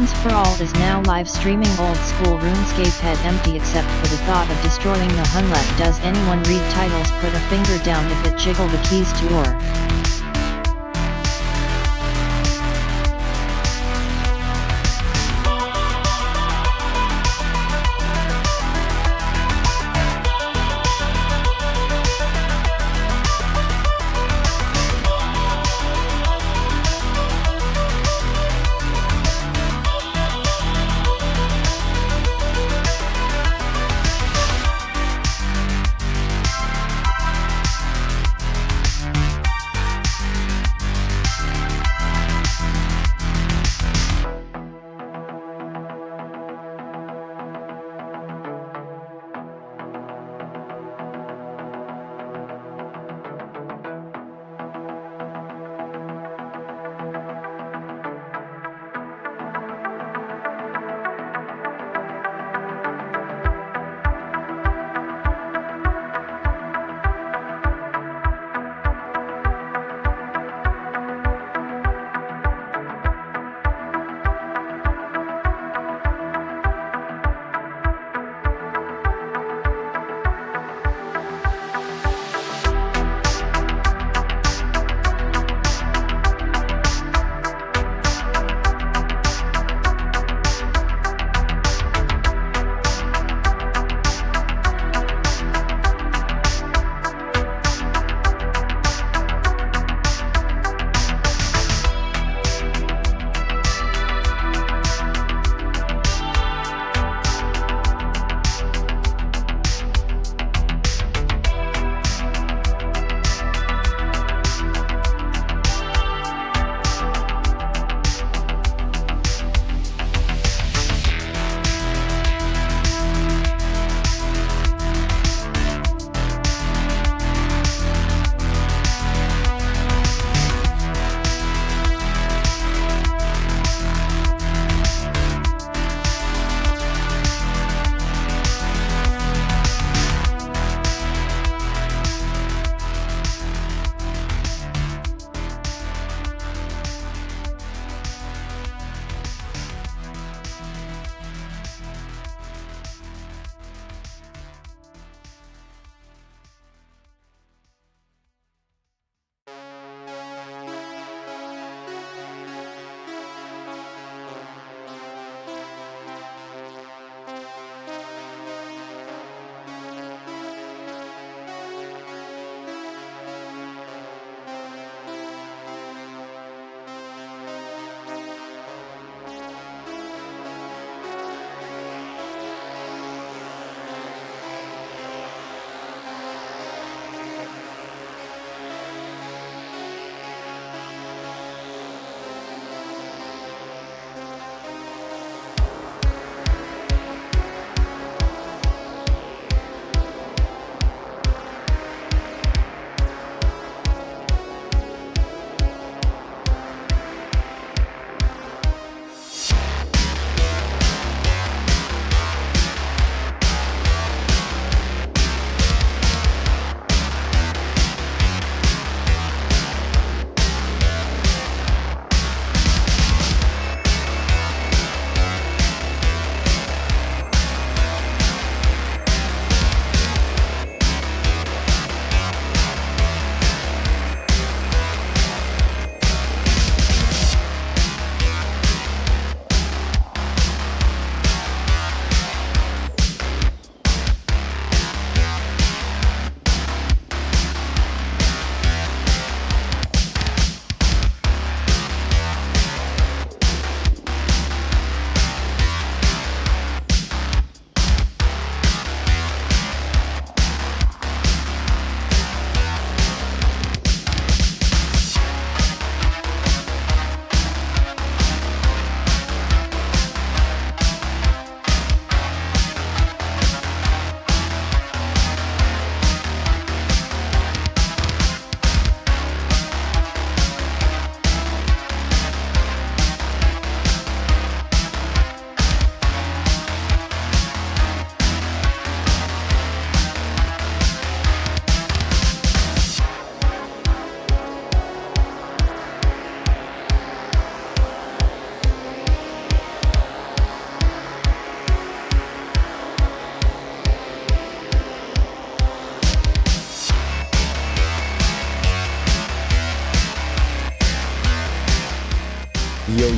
Once for All is now live streaming old school RuneScape head empty except for the thought of destroying the Hunlet. Does anyone read titles? Put a finger down if it jiggle the keys to or.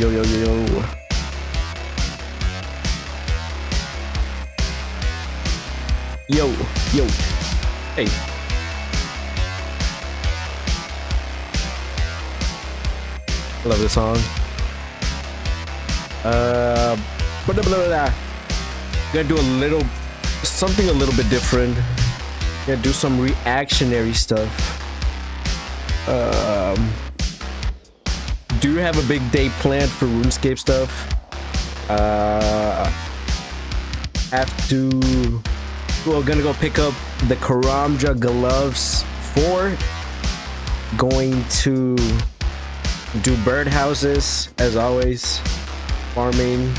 yo, yo, yo, yo. Yo, yo. Hey. I love this song. Blah, blah, blah, blah. Gonna do something a little bit different. Gonna do some reactionary stuff. Do you have a big day planned for RuneScape stuff? Well, gonna go pick up the Karamja gloves for going to do birdhouses as always, farming,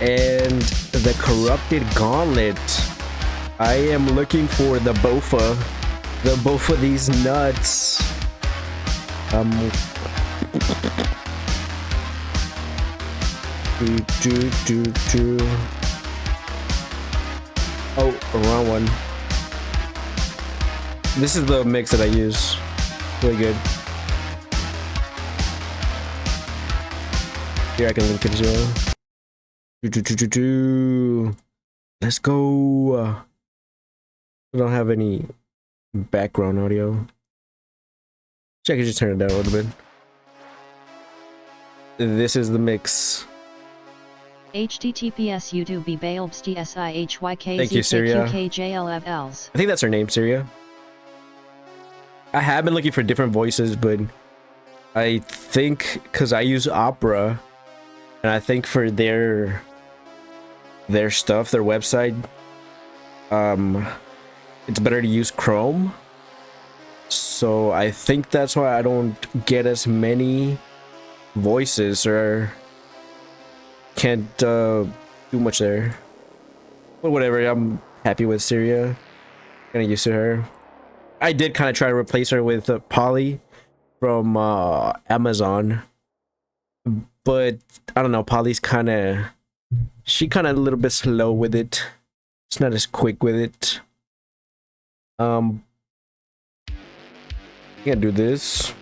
and the corrupted gauntlet. I am looking for the both of these nuts. Oh, wrong one. This is the mix that I use. Really good. Here, I can link it as well. Let's go. I don't have any background audio. Check it, just turn it down a little bit. This is the mix. HTTPS YouTube BBailbsTSIHYK. Thank you, Syria. I think that's her name, Syria. I have been looking for different voices, but I think because I use Opera, and I think for their stuff, their website, it's better to use Chrome. So I think that's why I don't get as many voices or can't do much there. But whatever, I'm happy with Syria. Kinda used to her. I did kind of try to replace her with Polly from Amazon, but I don't know, Polly's she kind of a little bit slow with it. It's not as quick with it. I'm gonna do this.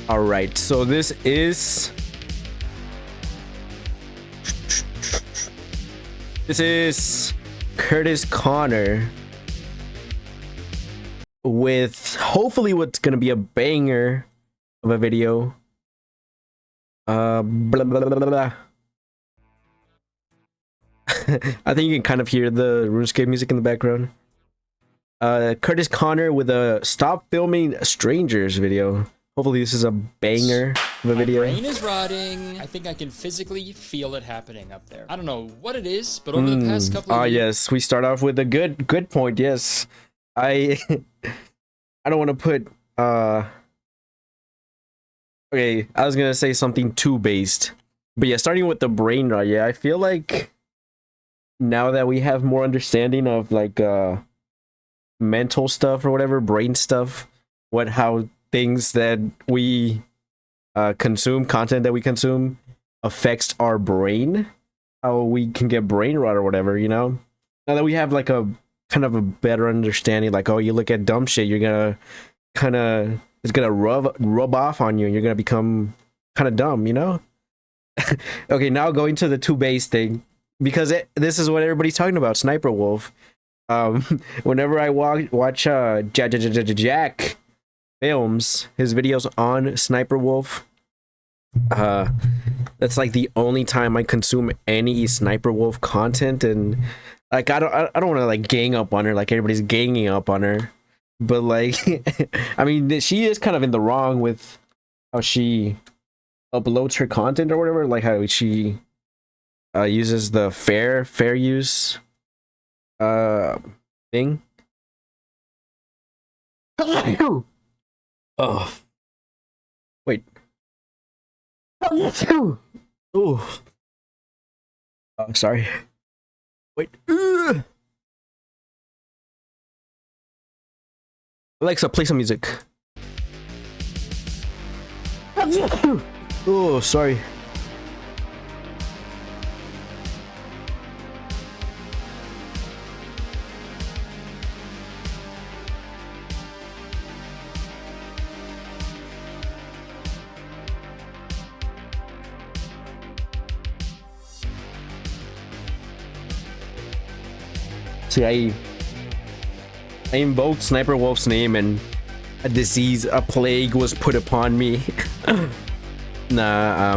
All right, so this is Kurtis Conner with hopefully what's gonna be a banger of a video. Blah, blah, blah, blah, blah. I think you can kind of hear the RuneScape music in the background. Kurtis Conner with a "Stop Filming Strangers" video. Hopefully this is a banger of a video. My brain is rotting. I think I can physically feel it happening up there. I don't know what it is, but over the past couple of years... yes, we start off with a good point. Yes, I don't want to put okay, I was gonna say something too based, but yeah, starting with the brain rot. Yeah, I feel like now that we have more understanding of like mental stuff or whatever, brain stuff, how things that we consume, content that we consume affects our brain, how we can get brain rot or whatever, you know? Now that we have like a kind of a better understanding, like, oh, you look at dumb shit, you're gonna it's gonna rub off on you and you're gonna become kind of dumb, you know? Okay, now going to the two base thing, because this is what everybody's talking about, Sniper Wolf. Whenever I watch Jack films, his videos on Sniper Wolf, that's like the only time I consume any Sniper Wolf content, and like I don't want to like gang up on her like everybody's ganging up on her, but like I mean, she is kind of in the wrong with how she uploads her content or whatever, like how she uses the fair use thing. Oh, wait. Oh, sorry. Wait. Alexa, play some music. Oh, sorry. See, I invoked Sniper Wolf's name and a disease, a plague was put upon me. Nah,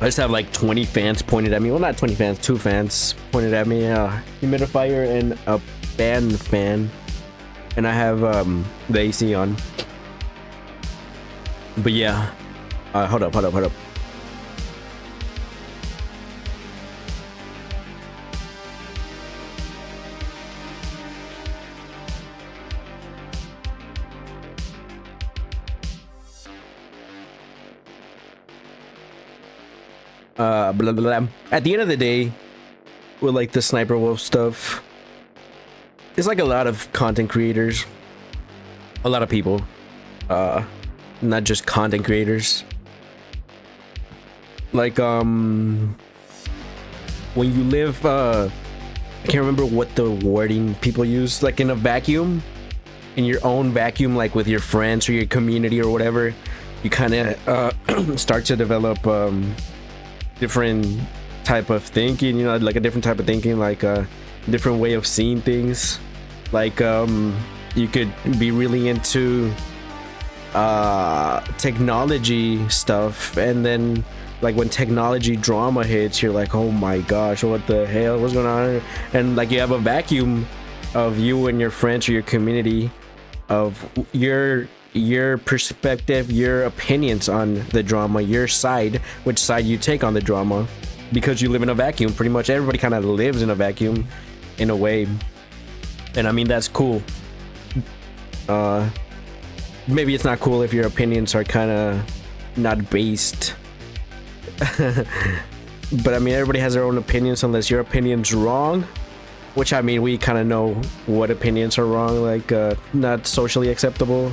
I just have like 20 fans pointed at me. Well, not 20 fans, 2 fans pointed at me. Humidifier and a fan. And I have the AC on. But yeah. Hold up. Blah, blah, blah. At the end of the day, with like the Sniper Wolf stuff, it's like a lot of content creators, a lot of people, not just content creators. Like when you live, I can't remember what the wording people use, like in a vacuum, in your own vacuum, like with your friends or your community or whatever, you kind of start to develop different type of thinking, you know, like a different type of thinking, like a different way of seeing things. Like you could be really into technology stuff, and then like when technology drama hits, you're like, oh my gosh, what the hell, what's going on? And like you have a vacuum of you and your friends or your community, of your perspective, your opinions on the drama, your side, which side you take on the drama, because you live in a vacuum. Pretty much everybody kind of lives in a vacuum in a way, and I mean, that's cool. Maybe it's not cool if your opinions are kind of not based. But I mean, everybody has their own opinions unless your opinion's wrong, which I mean, we kind of know what opinions are wrong, like not socially acceptable,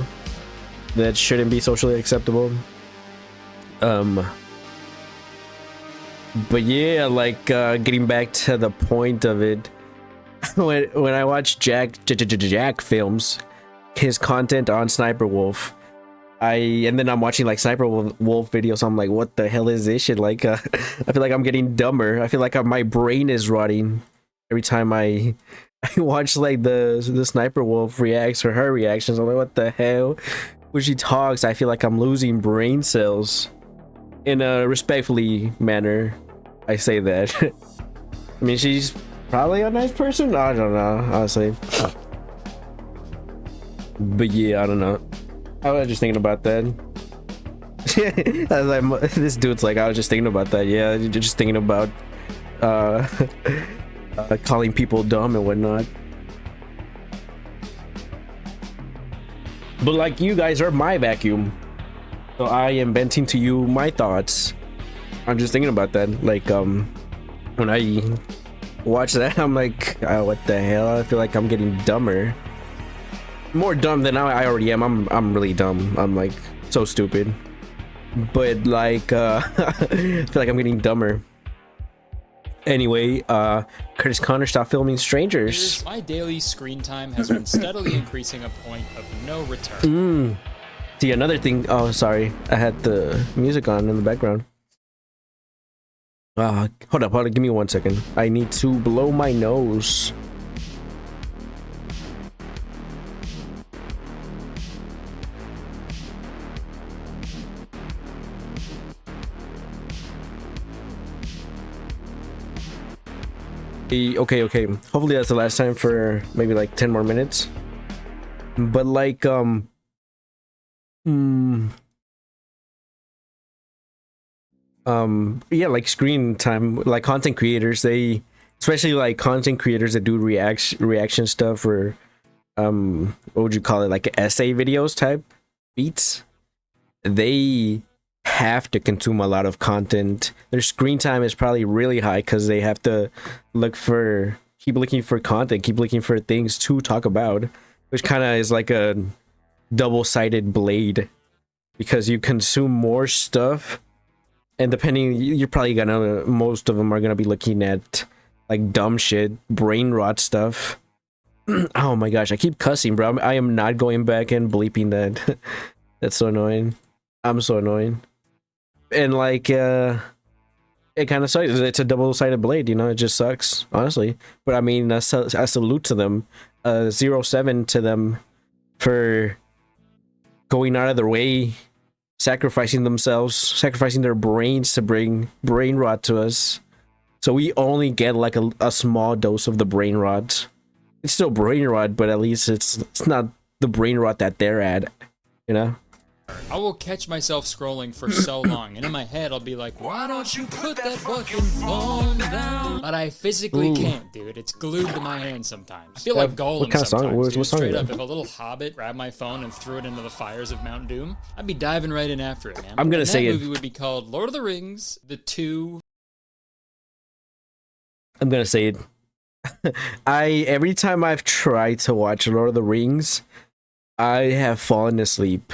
that shouldn't be socially acceptable. But yeah, like getting back to the point of it, when I watch Jack films, his content on Sniper Wolf, and then I'm watching like Sniper Wolf videos, I'm like, what the hell is this shit? Like I feel like I'm getting dumber. I feel like my brain is rotting every time I watch like the Sniper Wolf reacts or her reactions. I'm like, what the hell? When she talks, I feel like I'm losing brain cells. In a respectfully manner, I say that. I mean, she's probably a nice person. I don't know, honestly. But yeah, I don't know. I was just thinking about that. I was like, this dude's like, I was just thinking about that. Yeah, you're just thinking about calling people dumb and whatnot. But like, you guys are my vacuum, so I am venting to you my thoughts. I'm just thinking about that. Like when I watch that, I'm like, oh, what the hell? I feel like I'm getting dumber, more dumb than I already am. I'm really dumb. I'm like so stupid, but like I feel like I'm getting dumber. Anyway, Kurtis Conner, stop filming strangers. My daily screen time has been steadily increasing a point of no return. See, another thing. Oh, sorry, I had the music on in the background. Hold up, give me 1 second. I need to blow my nose. Okay. Hopefully that's the last time for maybe like 10 more minutes. But like yeah, like screen time, like content creators, they, especially like content creators that do reaction stuff, or what would you call it, like essay videos type beats, they have to consume a lot of content. Their screen time is probably really high because they have to keep looking for content, keep looking for things to talk about, which kind of is like a double-sided blade, because you consume more stuff, and depending, you're probably gonna, most of them are gonna be looking at like dumb shit, brain rot stuff. Oh my gosh, I keep cussing, bro. I am not going back and bleeping that. That's so annoying. I'm so annoying. And like it kind of sucks. It's a double-sided blade, you know. It just sucks, honestly. But I mean, I salute to them. 07 to them for going out of their way, sacrificing themselves, sacrificing their brains to bring brain rot to us. So we only get like a small dose of the brain rot. It's still brain rot, but at least it's not the brain rot that they're at, you know? I will catch myself scrolling for so long, and in my head I'll be like, why don't you put that fucking phone down? But I physically can't, dude. It's glued to my hand sometimes. I feel like Gollum what kind of song? sometimes, What dude. song Straight is up, that? if a little hobbit grabbed my phone and threw it into the fires of Mount Doom, I'd be diving right in after it, man. I'm gonna say that it. movie would be called Lord of the Rings, The Two. I'm gonna say it. Every time I've tried to watch Lord of the Rings, I have fallen asleep.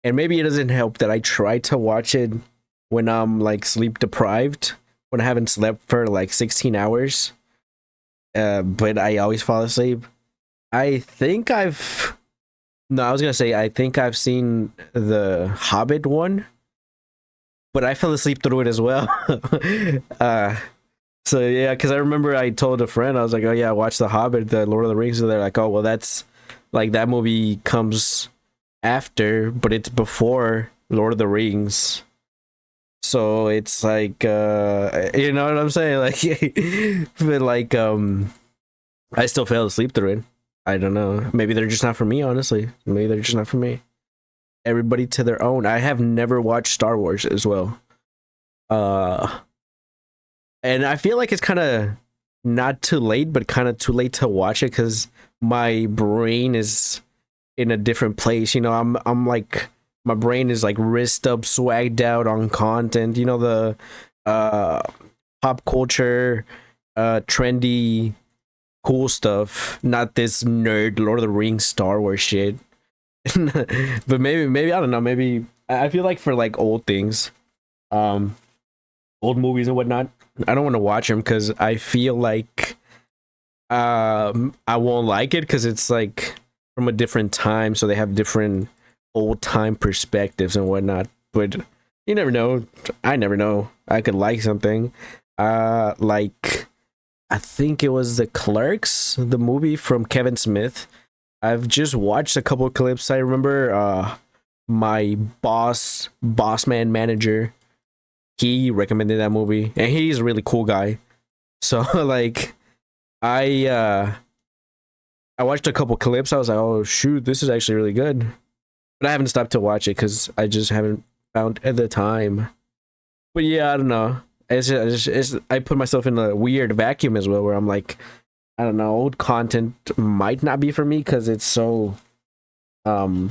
And maybe it doesn't help that I try to watch it when I'm like sleep deprived, when I haven't slept for like 16 hours. But I always fall asleep. I think I was gonna say I think I've seen the Hobbit one, but I fell asleep through it as well. So yeah, because I remember I told a friend, I was like, oh yeah, watch the Hobbit, the Lord of the Rings, and they're like, oh well, that's like that movie comes after, but it's before Lord of the Rings. So it's like you know what I'm saying? Like but like I still fell asleep through it. I don't know. Maybe they're just not for me, honestly. Maybe they're just not for me. Everybody to their own. I have never watched Star Wars as well. And I feel like it's kind of not too late, but kind of too late to watch it because my brain is in a different place. You know, I'm like, my brain is like wrist up, swagged out on content. You know, the pop culture, trendy, cool stuff. Not this nerd Lord of the Rings, Star Wars shit. But maybe I don't know. Maybe I feel like for like old things, old movies and whatnot, I don't want to watch them because I feel like I won't like it because it's like from a different time, so they have different old time perspectives and whatnot. But you never know. I never know. I could like something. Like I think it was The Clerks, the movie from Kevin Smith. I've just watched a couple of clips. I remember my boss man manager, he recommended that movie, and he's a really cool guy. So like I watched a couple clips. I was like, oh shoot, this is actually really good. But I haven't stopped to watch it because I just haven't found the time. But yeah, I don't know. I put myself in a weird vacuum as well, where I'm like, I don't know, old content might not be for me because it's so it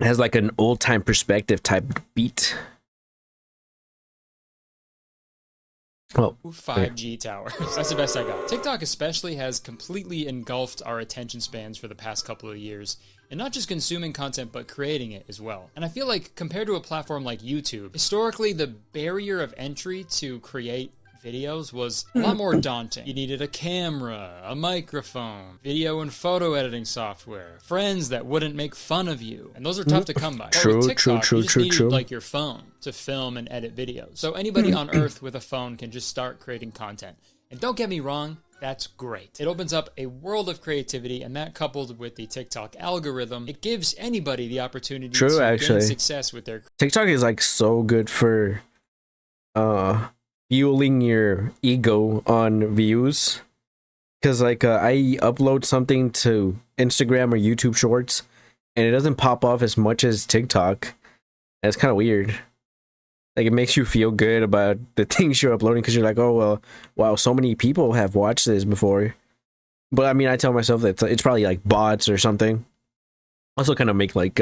has like an old time perspective type beat. Oh, 5G towers. That's the best I got. TikTok especially has completely engulfed our attention spans for the past couple of years, and not just consuming content, but creating it as well. And I feel like compared to a platform like YouTube, historically the barrier of entry to create videos was a lot more daunting. You needed a camera, a microphone, video and photo editing software, friends that wouldn't make fun of you, and those are tough to come by. True, but with TikTok, true, you just true, needed true. like your phone to film and edit videos. So anybody on Earth with a phone can just start creating content. And don't get me wrong, that's great. It opens up a world of creativity, and that coupled with the TikTok algorithm, it gives anybody the opportunity to gain success with their TikTok is like so good for fueling your ego on views, because like I upload something to Instagram or YouTube Shorts and it doesn't pop off as much as TikTok. And it's kind of weird. Like it makes you feel good about the things you're uploading because you're like, oh well, wow, so many people have watched this before. But I mean, I tell myself that it's probably like bots or something. Also kind of make like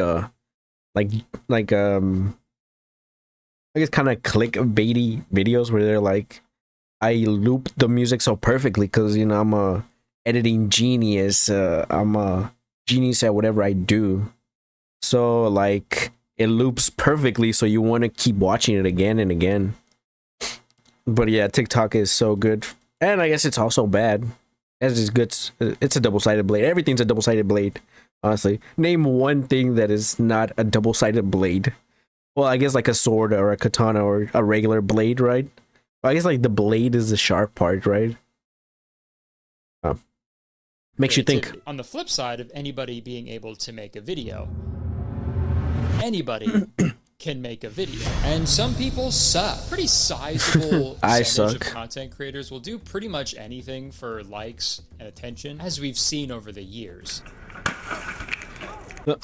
I guess kind of clickbaity videos where they're like, I loop the music so perfectly because, you know, I'm a editing genius. I'm a genius at whatever I do. So like it loops perfectly, so you want to keep watching it again and again. But yeah, TikTok is so good, and I guess it's also bad. As it's good, it's a double-sided blade. Everything's a double-sided blade. Honestly, name one thing that is not a double-sided blade. Well, I guess like a sword or a katana or a regular blade, right? I guess like the blade is the sharp part, right? Makes you think. On the flip side of anybody being able to make a video, anybody can make a video. And some people suck. Pretty sizable percentage of content creators will do pretty much anything for likes and attention, as we've seen over the years. But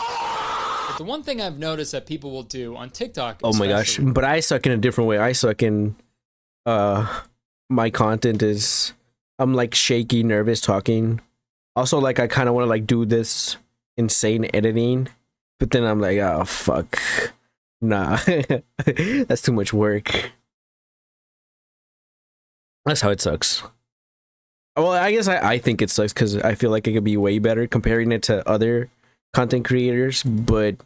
the one thing I've noticed that people will do on TikTok, oh my gosh, but I suck in a different way. I suck in my content is, I'm like shaky, nervous talking. Also, like I kind of want to like do this insane editing, but then I'm like, oh fuck, nah, that's too much work. That's how it sucks. Well, I guess I think it sucks because I feel like it could be way better comparing it to other content creators, but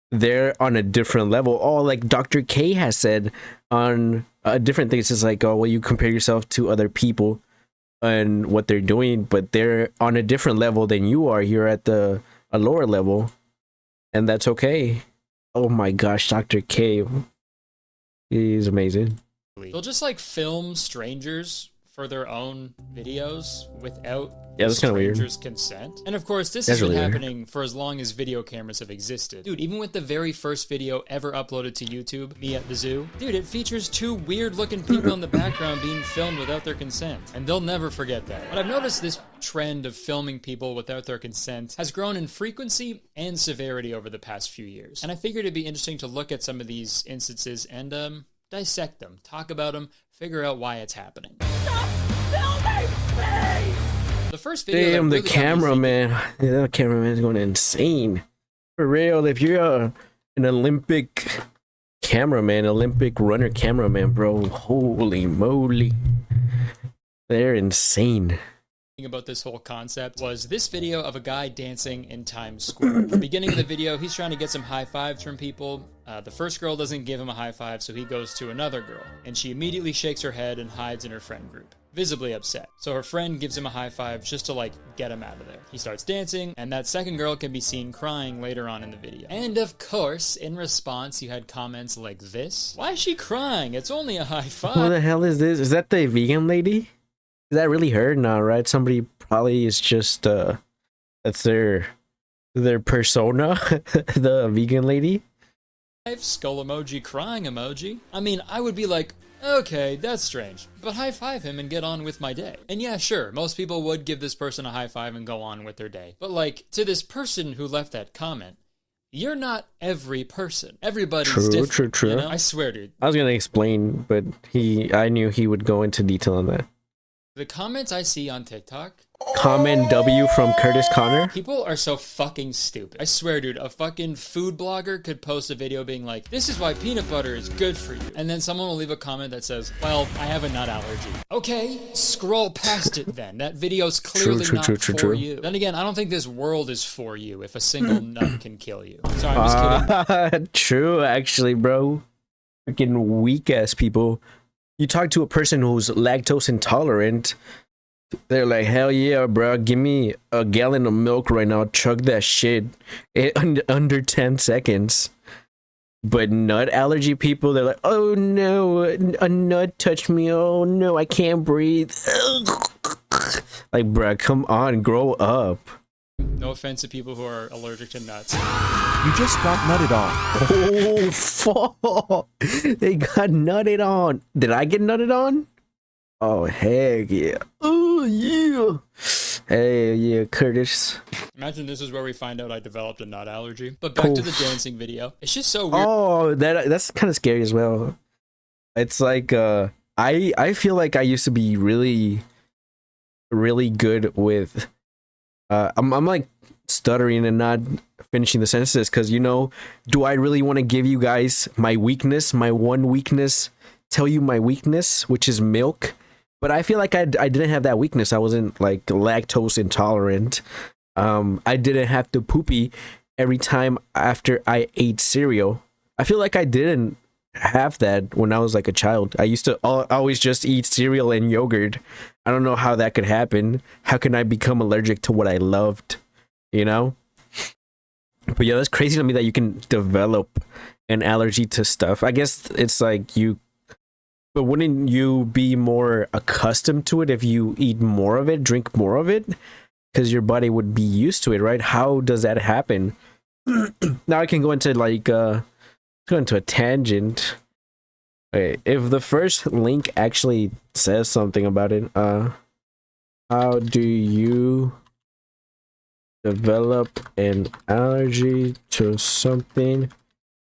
they're on a different level. Oh, like Dr. K has said on a different thing. It's just like, oh, well, you compare yourself to other people and what they're doing, but they're on a different level than you are. You're at a lower level, and that's okay. Oh my gosh, Dr. K, he's amazing. They'll just like film strangers for their own videos without that's kind of weird. Strangers' consent. And of course, this has been happening for as long as video cameras have existed. Dude, even with the very first video ever uploaded to YouTube, me at the zoo, dude, it features two weird-looking people in the background being filmed without their consent. And they'll never forget that. But I've noticed this trend of filming people without their consent has grown in frequency and severity over the past few years. And I figured it'd be interesting to look at some of these instances and dissect them, talk about them, figure out why it's happening. Stop filming me! The first video. Damn, the cameraman. Yeah, the cameraman's going insane. For real, if you're an Olympic cameraman, Olympic runner cameraman, bro, holy moly. They're insane. About this whole concept was this video of a guy dancing in Times Square. At the beginning of the video, he's trying to get some high fives from people. The first girl doesn't give him a high five, so he goes to another girl, and she immediately shakes her head and hides in her friend group, visibly upset. So her friend gives him a high five just to like get him out of there. He starts dancing, and that second girl can be seen crying later on in the video. And of course, in response, you had comments like this: "Why is she crying? It's only a high five." What the hell is this? Is that the vegan lady? Is that really her? No, right? Somebody probably is just that's their persona, the vegan lady. Skull emoji, crying emoji. I mean, I would be like, okay, that's strange, but high five him and get on with my day. And yeah, sure, most people would give this person a high five and go on with their day. But like, to this person who left that comment, you're not every person. Everybody's different. True. You know? I swear, dude. I was gonna explain, but I knew he would go into detail on that. The comments I see on TikTok. Comment W from Kurtis Conner. People are so fucking stupid. I swear, dude, a fucking food blogger could post a video being like, "This is why peanut butter is good for you." And then someone will leave a comment that says, "Well, I have a nut allergy." Okay, scroll past it then. That video's clearly not for you. Then again, I don't think this world is for you if a single nut can kill you. Sorry, I'm just kidding. True, actually, bro. Freaking weak ass people. You talk to a person who's lactose intolerant, they're like, hell yeah, bro, give me a gallon of milk right now, chug that shit in under 10 seconds. But nut allergy people, they're like, oh no, a nut touched me, oh no, I can't breathe. Like, bro, come on, grow up. No offense to people who are allergic to nuts. You just got nutted on. Oh, fuck. They got nutted on. Did I get nutted on? Oh, heck yeah. Oh, yeah. Hey, yeah, Kurtis. Imagine this is where we find out I developed a nut allergy. But back to the dancing video. It's just so weird. Oh, that's kind of scary as well. It's like, I feel like I used to be really, really good with... I'm like stuttering and not finishing the sentences because, you know, do I really want to give you guys my weakness, my one weakness, tell you my weakness, which is milk? But I feel like I didn't have that weakness. I wasn't like lactose intolerant. I didn't have to poopy every time after I ate cereal. I feel like I didn't have that when I was like a child. I used to always just eat cereal and yogurt. I don't know how that could happen. How can I become allergic to what I loved? You know? But yeah, that's crazy to me that you can develop an allergy to stuff. I guess it's like you, but wouldn't you be more accustomed to it if you eat more of it, drink more of it? Because your body would be used to it, right? How does that happen? Now I can go into like go into a tangent. Okay, if the first link actually says something about it, how do you develop an allergy to something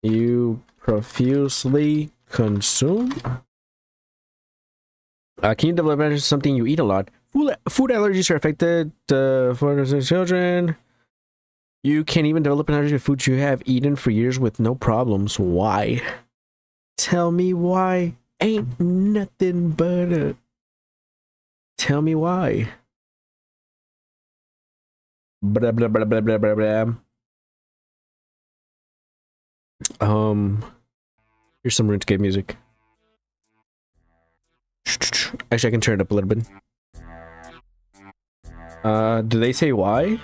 you profusely consume? Can you develop an allergy to something you eat a lot? Food allergies are affected for children. You can even develop an allergy to foods you have eaten for years with no problems. Why? Tell me why. Ain't nothing but a... Tell me why. Blah, blah, blah, blah, blah, blah, blah. Here's some RuneScape music. Actually, I can turn it up a little bit. Do they say why?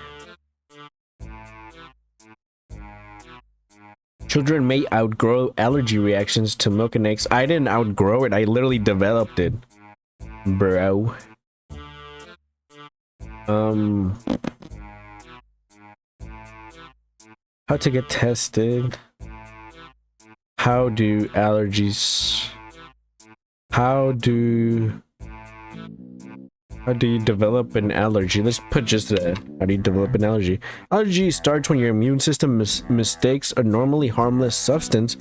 Children may outgrow allergy reactions to milk and eggs. I didn't outgrow it. I literally developed it, bro. How to get tested? How do allergies? How do you develop an allergy? Let's put just that. How do you develop an allergy? Allergy starts when your immune system mistakes a normally harmless substance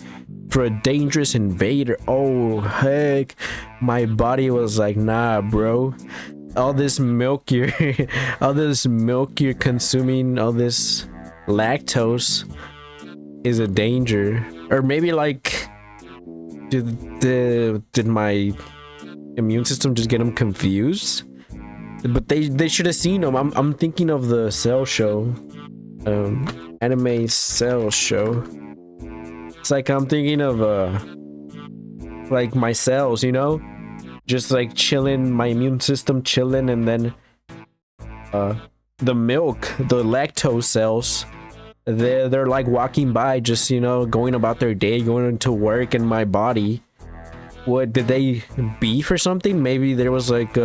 for a dangerous invader. Oh heck, my body was like, nah, bro. All this milk you're, all this milk you're consuming, all this lactose is a danger. Or maybe like, did my immune system just get them confused? But they should have seen them. I'm thinking of the Cell show, anime Cell show. It's like I'm thinking of like my cells, you know, just like chilling, my immune system chilling, and then the milk, the lactose cells, they're like walking by, just, you know, going about their day, going into work, and my body. What did they beef or something? Maybe there was like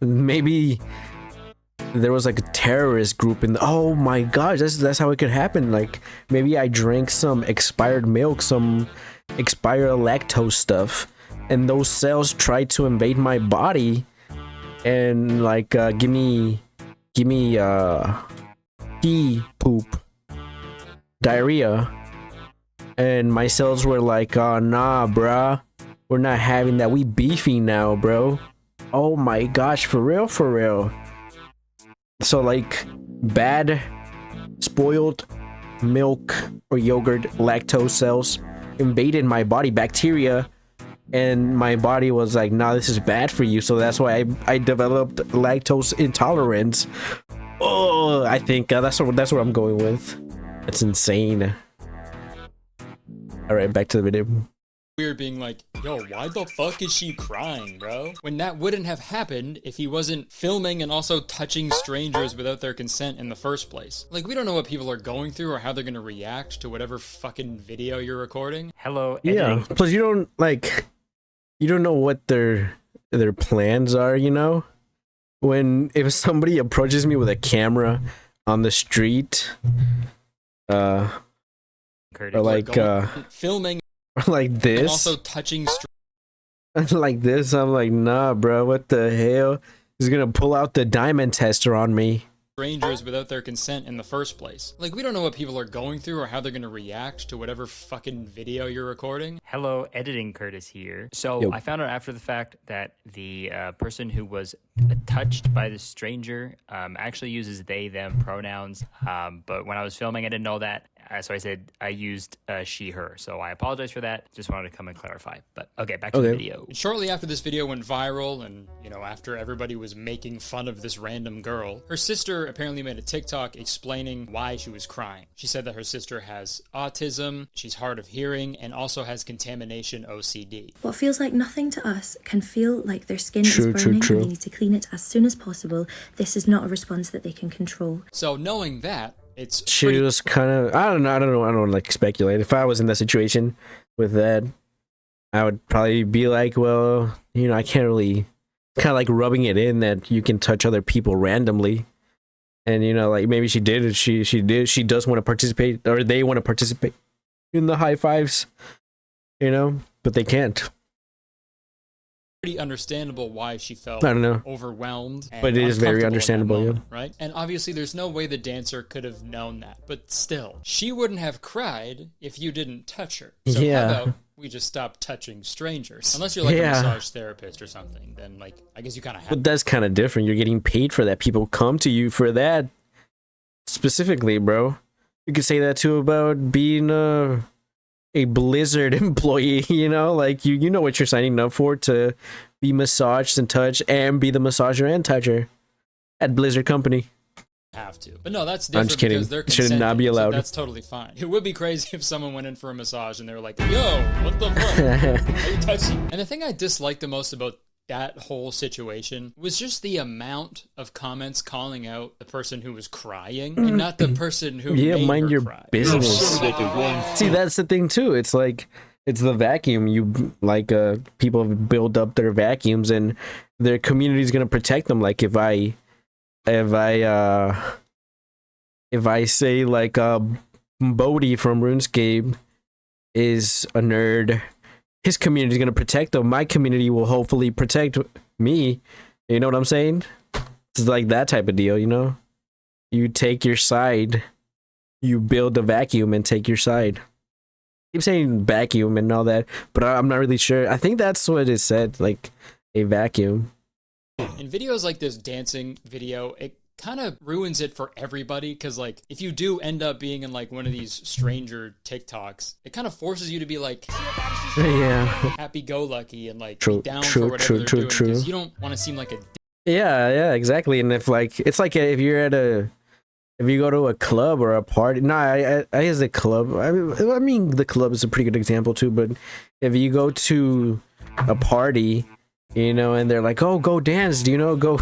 maybe there was like a terrorist group in the, oh my gosh, that's how it could happen. Like maybe I drank some expired milk, some expired lactose stuff, and those cells tried to invade my body and like give me pee poop, diarrhea, and my cells were like, oh nah bruh, we're not having that, we beefing now, bro. Oh my gosh, for real, for real. So like bad spoiled milk or yogurt lactose cells invaded my body, bacteria, and my body was like, nah, this is bad for you. So that's why I developed lactose intolerance. Oh, I think that's what I'm going with. That's insane. All right, back to the video. Weird being like, yo, why the fuck is she crying, bro? When that wouldn't have happened if he wasn't filming and also touching strangers without their consent in the first place. Like, we don't know what people are going through or how they're gonna react to whatever fucking video you're recording. Hello, editing. Yeah, plus you don't know what their plans are, you know? If somebody approaches me with a camera on the street, Curtis, or like filming or like this, and also touching like this, I'm like, nah, bro, what the hell? He's gonna pull out the diamond tester on me. Strangers without their consent in the first place. Like, we don't know what people are going through or how they're gonna react to whatever fucking video you're recording. Hello, editing Curtis here. So Yo. I found out after the fact that the person who was touched by the stranger actually uses they, them pronouns. But when I was filming, I didn't know that. So I said I used she, her. So I apologize for that. Just wanted to come and clarify. But okay, back to the video. And shortly after this video went viral, and after everybody was making fun of this random girl, her sister apparently made a TikTok explaining why she was crying. She said that her sister has autism, she's hard of hearing, and also has contamination OCD. What feels like nothing to us can feel like their skin is burning and they need to clean it as soon as possible. This is not a response that they can control. So knowing that, she was kind of, I don't know, like speculate. If I was in that situation with that, I would probably be like, well, you know, I can't really, kind of like rubbing it in that you can touch other people randomly. And, you know, like maybe she did, she does want to participate, or they want to participate in the high fives, you know, but they can't. Pretty understandable why she felt, I don't know, overwhelmed, and but it is very understandable, moment, yeah. right? And obviously there's no way the dancer could have known that, but still, she wouldn't have cried if you didn't touch her. So yeah, how about we just stop touching strangers? Unless you're like a massage therapist or something, then like I guess you kind of have. But that's kind of different. You're getting paid for that. People come to you for that specifically, bro. You could say that too about being a Blizzard employee, you know, like you know what you're signing up for, to be massaged and touched and be the massager and toucher at Blizzard company. Have to, but no, that's different. I'm just kidding. Because they're Should not be allowed. So that's totally fine. It would be crazy if someone went in for a massage and they were like, yo, what the fuck are you touching? And the thing I disliked the most about that whole situation was just the amount of comments calling out the person who was crying and not the person who made mind her your cry. business. See, that's the thing too. It's like, it's the vacuum. You like people build up their vacuums and their community is gonna protect them. Like if I say like Bodhi from RuneScape is a nerd, his community is going to protect him. My community will hopefully protect me. You know what I'm saying? It's like that type of deal, you know? You take your side. You build a vacuum and take your side. I keep saying vacuum and all that, but I'm not really sure. I think that's what it said, like a vacuum. In videos like this dancing video, it kind of ruins it for everybody, because like if you do end up being in like one of these stranger TikToks, it kind of forces you to be like happy-go-lucky and like be down for whatever they're doing, because you don't want to seem like a yeah, exactly. And if like it's like if you're at if you go to a club or a party, I guess a club, I mean the club is a pretty good example too, but if you go to a party, you know, and they're like, oh, go dance, do you know, go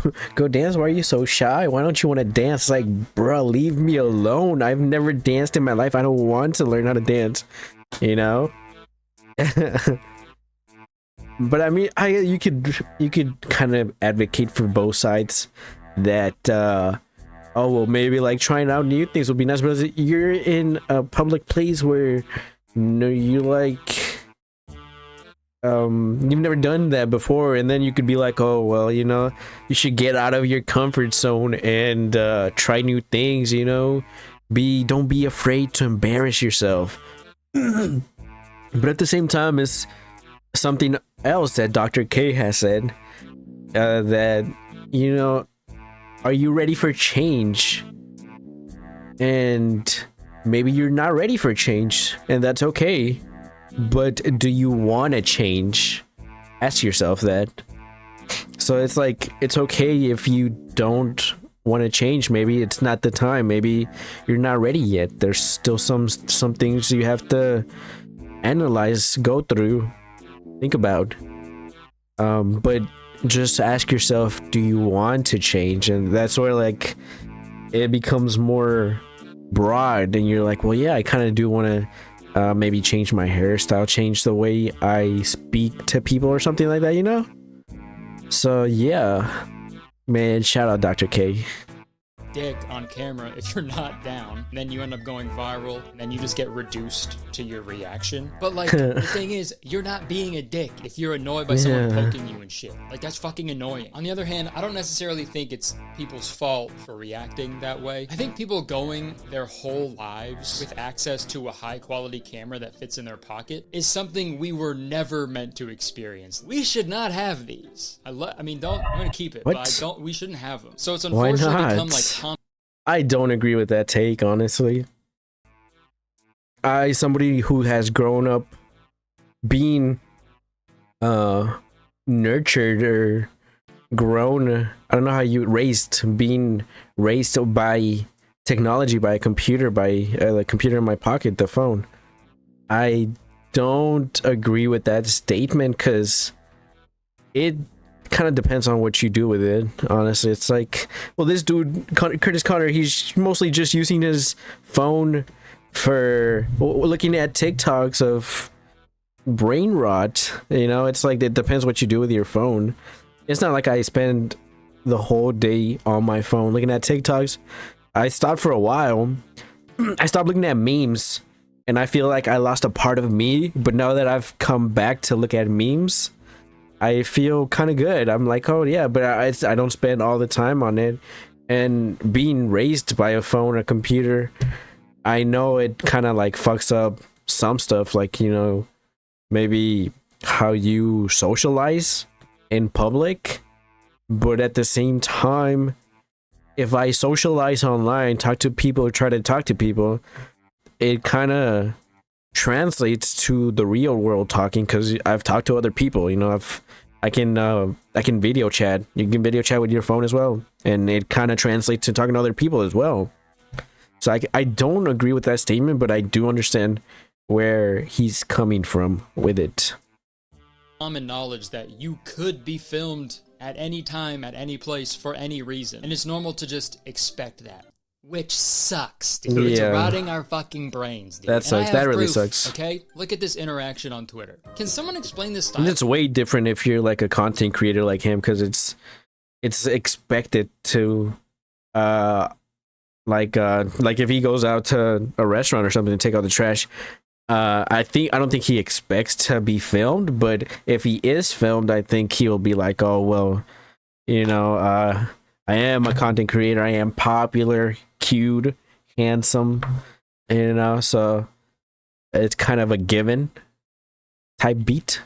dance, why are you so shy, why don't you want to dance? Like, bro, leave me alone, I've never danced in my life, I don't want to learn how to dance, you know. But I mean, you could kind of advocate for both sides, that oh well, maybe like trying out new things would be nice, but you're in a public place where you like you've never done that before, and then you could be like, oh well, you know, you should get out of your comfort zone and try new things, you know, don't be afraid to embarrass yourself. But at the same time, it's something else that Dr. K has said, that, you know, are you ready for change? And maybe you're not ready for change, and that's okay. But do you want to change? Ask yourself that. So it's like, it's okay if you don't want to change. Maybe it's not the time. Maybe you're not ready yet. There's still some things you have to analyze, go through, think about. But just ask yourself, do you want to change? And that's where like it becomes more broad, and you're like, well, yeah, I kind of do want to maybe change my hairstyle, change the way I speak to people or something like that, you know? So yeah, man, shout out Dr. K. dick on camera if you're not down, and then you end up going viral, and then you just get reduced to your reaction. But like the thing is, you're not being a dick if you're annoyed by someone poking you and shit. Like, that's fucking annoying. On the other hand, I don't necessarily think it's people's fault for reacting that way. I think people going their whole lives with access to a high quality camera that fits in their pocket is something we were never meant to experience. We should not have these. I'm gonna keep it, but we shouldn't have them. So it's unfortunately become like I don't agree with that take, honestly. Somebody who has grown up being nurtured or grown, I don't know how you being raised by technology, by a computer, by the computer in my pocket, the phone. I don't agree with that statement, because it kind of depends on what you do with it. Honestly, it's like, well, this dude, Kurtis Conner, he's mostly just using his phone for looking at TikToks of brain rot. You know, it's like it depends what you do with your phone. It's not like I spend the whole day on my phone looking at TikToks. I stopped for a while. I stopped looking at memes, and I feel like I lost a part of me. But now that I've come back to look at memes, I feel kind of good. I'm like, oh yeah, but I don't spend all the time on it. And being raised by a phone or computer, I know it kind of like fucks up some stuff, like, you know, maybe how you socialize in public. But at the same time, if I socialize online, talk to people, try to talk to people, it kind of translates to the real world talking, because I've talked to other people. You know, I can video chat. You can video chat with your phone as well, and it kind of translates to talking to other people as well. So I don't agree with that statement, but I do understand where he's coming from with it. Common knowledge that you could be filmed at any time, at any place, for any reason. And it's normal to just expect that. Which sucks, dude. It's rotting our fucking brains, dude. That sucks. That really sucks. Okay? Look at this interaction on Twitter. Can someone explain this style? And it's way different if you're like a content creator like him, because it's expected to like if he goes out to a restaurant or something to take out the trash, I don't think he expects to be filmed, but if he is filmed, I think he'll be like, oh well, you know, I am a content creator, I am popular, cute, handsome, you know, so it's kind of a given type beat.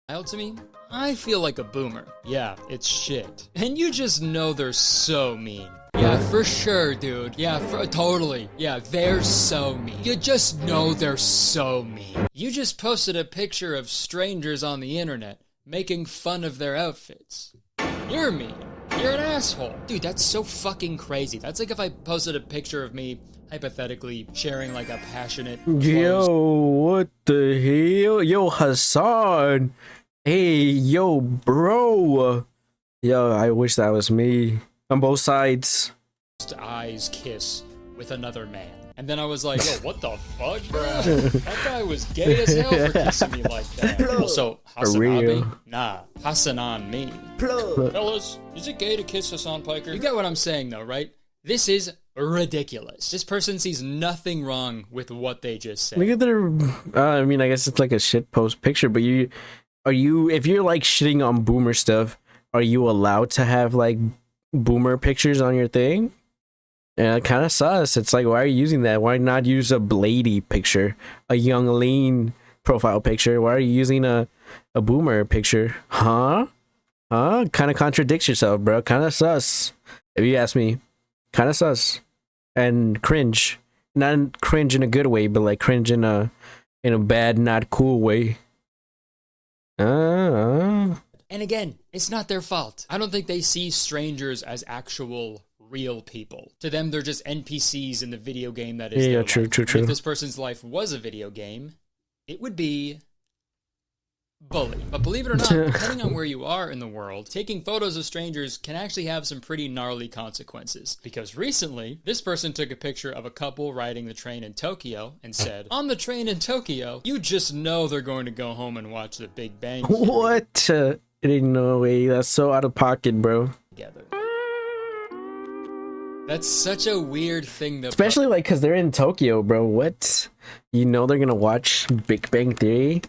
To me, I feel like a boomer. Yeah, it's shit. And you just know they're so mean. Yeah, for sure, dude. Yeah, totally. Yeah, they're so mean. You just know they're so mean. You just posted a picture of strangers on the internet making fun of their outfits. You're mean. You're an asshole. Dude, that's so fucking crazy. That's like if I posted a picture of me, hypothetically, sharing like a passionate... Yo, what the hell? Yo, Hassan. Hey, yo, bro. Yo, I wish that was me. On both sides. Eyes kiss with another man. And then I was like, yo, what the fuck, bro? That guy was gay as hell for kissing me like that. Also, Hassan nah, Hassan on me. Fellas, is it gay to kiss Hassan Piker? You get what I'm saying though, right? This is ridiculous. This person sees nothing wrong with what they just said. Look at their I mean, I guess it's like a shit post picture, but if you're like shitting on boomer stuff, are you allowed to have like boomer pictures on your thing? Yeah, kind of sus. It's like, why are you using that? Why not use a Blady picture, a young lean profile picture? Why are you using a boomer picture? Huh? Kind of contradicts yourself, bro. Kind of sus, if you ask me. Kind of sus and cringe. Not cringe in a good way, but like cringe in a bad, not cool way. And again, it's not their fault. I don't think they see strangers as actual real people. To them, they're just NPCs in the video game that is their life. True. If this person's life was a video game, it would be bully. But believe it or not, depending on where you are in the world, taking photos of strangers can actually have some pretty gnarly consequences. Because recently, this person took a picture of a couple riding the train in Tokyo and said, on the train in Tokyo, you just know they're going to go home and watch The Big Bang Theory. What? No way. That's so out of pocket, bro. Together. That's such a weird thing to... Especially like because they're in Tokyo, bro. What? You know they're gonna watch Big Bang Theory?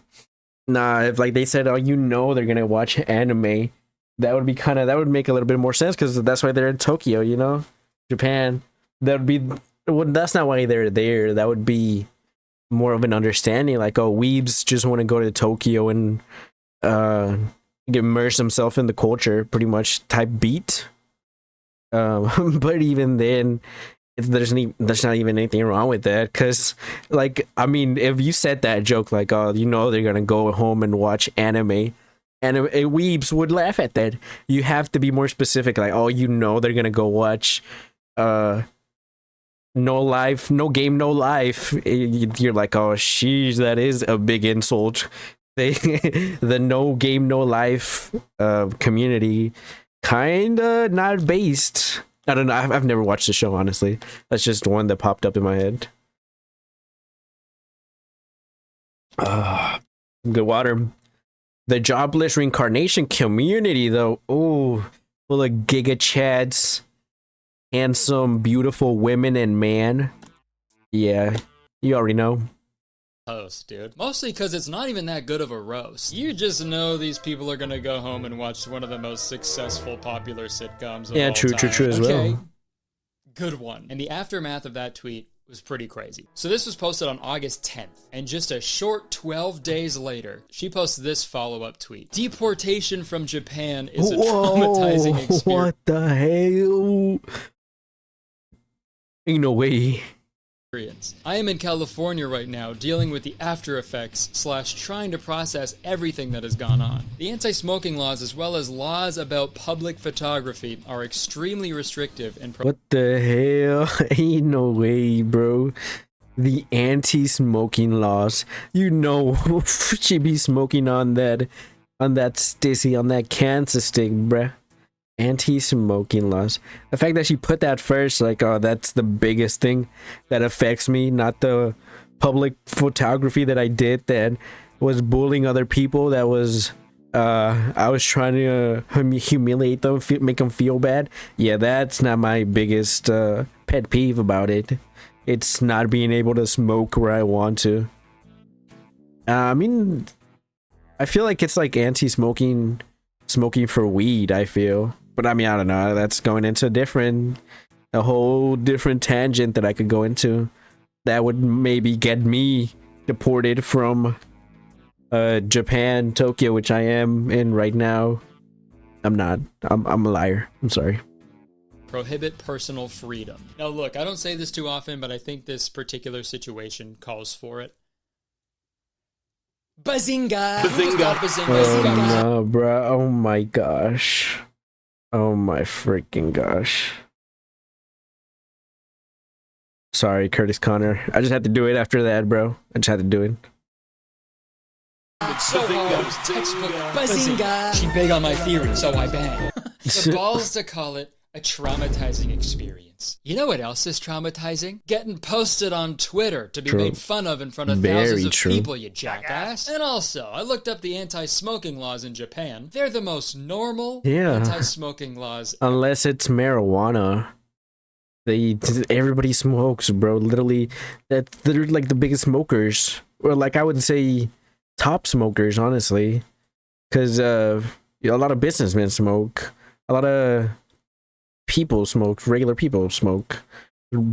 Nah, if like they said, oh, you know they're gonna watch anime, that would make a little bit more sense, because that's why they're in Tokyo, you know? Japan. That's not why they're there. That would be more of an understanding, like, oh, weebs just want to go to Tokyo and immerse themselves in the culture, pretty much type beat. But even then, there's not even anything wrong with that, because like, I mean, if you said that joke like, oh, you know they're gonna go home and watch anime weebs would laugh at that. You have to be more specific, like, oh, you know they're gonna go watch no game no life. You're like, oh sheesh, that is a big insult they the no game no life community kinda not based. I don't know. I've never watched the show, honestly. That's just one that popped up in my head. Good water. The jobless reincarnation community, though. Oh, full of giga chads, handsome, beautiful women and man. Yeah, you already know. Host, dude. Mostly because it's not even that good of a roast. You just know these people are gonna go home and watch one of the most successful, popular sitcoms of all True time. as well. Good one. And the aftermath of that tweet was pretty crazy. So this was posted on August 10th, and just a short 12 days later, she posted this follow-up tweet. Deportation from Japan is a traumatizing experience. What the hell? Ain't no way. I am in California right now dealing with the after effects / trying to process everything that has gone on. The anti-smoking laws as well as laws about public photography are extremely restrictive and what the hell? Ain't no way, bro. The anti-smoking laws. You know she be smoking on that stissy, on that cancer stick, bruh. Anti-smoking laws. The fact that she put that first, like, oh, that's the biggest thing that affects me, not the public photography that I did that was bullying other people, that was I was trying to humiliate them, make them feel bad. Yeah, that's not my biggest pet peeve about it. It's not being able to smoke where I want to. I mean, I feel like it's like anti-smoking, smoking for weed, I feel. But I mean, I don't know. That's going into a whole different tangent that I could go into. That would maybe get me deported from Japan, Tokyo, which I am in right now. I'm not. I'm a liar. I'm sorry. Prohibit personal freedom. Now look, I don't say this too often, but I think this particular situation calls for it. Bazinga! Bazinga! Oh no, bro. Oh my gosh. Oh my freaking gosh. Sorry, Kurtis Conner. I just had to do it after that, bro. I just had to do it. It's so hard. Textbook Bazinga! She big on my theory, so I bang. The balls to call it a traumatizing experience. You know what else is traumatizing? Getting posted on Twitter to be made fun of in front of thousands of people, you jackass. And also, I looked up the anti-smoking laws in Japan. They're the most normal anti-smoking laws. Unless it's marijuana. Everybody smokes, bro. Literally, they're like the biggest smokers. Or like I would say top smokers, honestly. Because a lot of businessmen smoke. A lot of people smoke. Regular people smoke.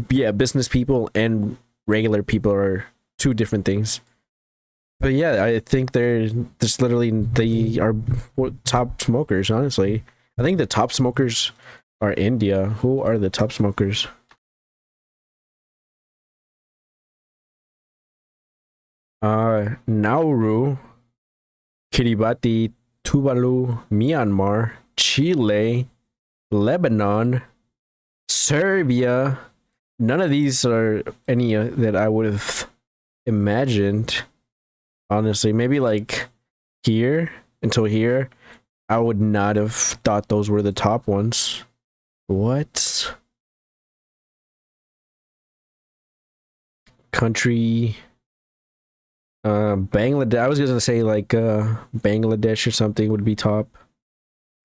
Yeah, business people and regular people are two different things. But yeah, I think they're just literally, they are top smokers, honestly. I think the top smokers are India. Who are the top smokers? Nauru, Kiribati, Tuvalu, Myanmar, Chile, Lebanon, Serbia. None of these are any that I would have imagined. Honestly, maybe like here, until here, I would not have thought those were the top ones. What? Country? Bangladesh. I was gonna say like Bangladesh or something would be top.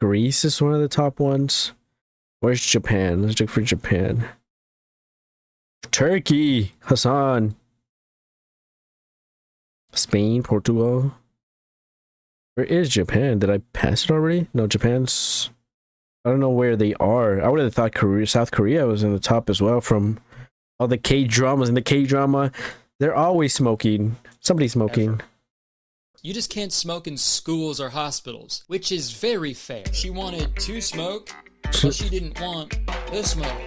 Greece is one of the top ones. Where's Japan? Let's look for Japan. Turkey, Hassan. Spain, Portugal. Where is Japan? Did I pass it already? No, Japan's... I don't know where they are. I would have thought South Korea was in the top as well from all the K-dramas. And the K-drama, they're always smoking. Somebody's smoking. Ever. You just can't smoke in schools or hospitals, which is very fair. She wanted to smoke, but she didn't want to smoke.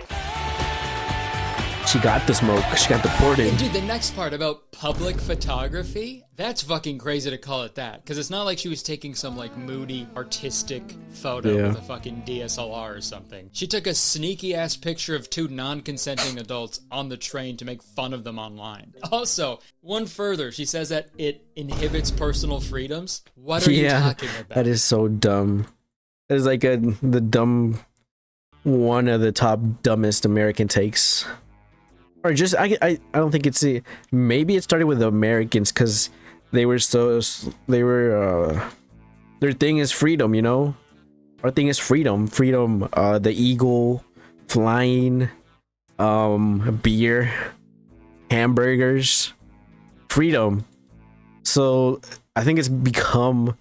she got the smoke. She got deported. And dude, the next part about public photography, that's fucking crazy to call it that. Because it's not like she was taking some like moody, artistic photo with a fucking DSLR or something. She took a sneaky ass picture of 2 non-consenting adults on the train to make fun of them online. Also, one further, she says that it inhibits personal freedoms. What are you talking about? That is so dumb. That is like the dumb, one of the top dumbest American takes. Or just, I don't think it's maybe it started with the Americans because their thing is freedom, you know? Our thing is freedom. Freedom, the eagle, flying, beer, hamburgers, freedom. So I think it's become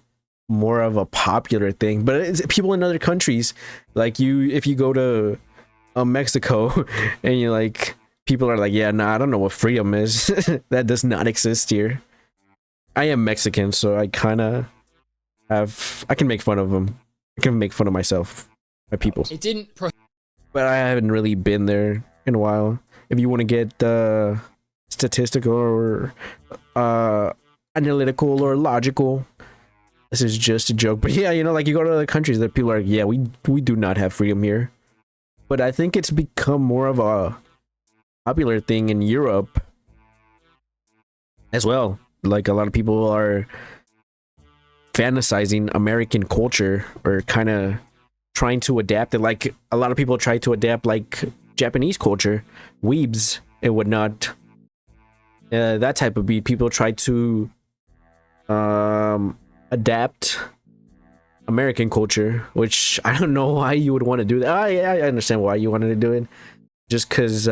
more of a popular thing, but it's people in other countries, like if you go to Mexico and you're like, people are like, yeah, nah, I don't know what freedom is. That does not exist here. I am Mexican, so I kind of I can make fun of them. I can make fun of myself, my people. It didn't but I haven't really been there in a while. If you want to get statistical or analytical or logical, this is just a joke. But yeah, you know, like you go to other countries that people are like, yeah, we do not have freedom here. But I think it's become more of a popular thing in Europe as well. Like a lot of people are fantasizing American culture or kind of trying to adapt it. Like a lot of people try to adapt like Japanese culture, weebs and whatnot. That type of beat. People try to adapt American culture, which I don't know why you would want to do that. I understand why you wanted to do it. Just because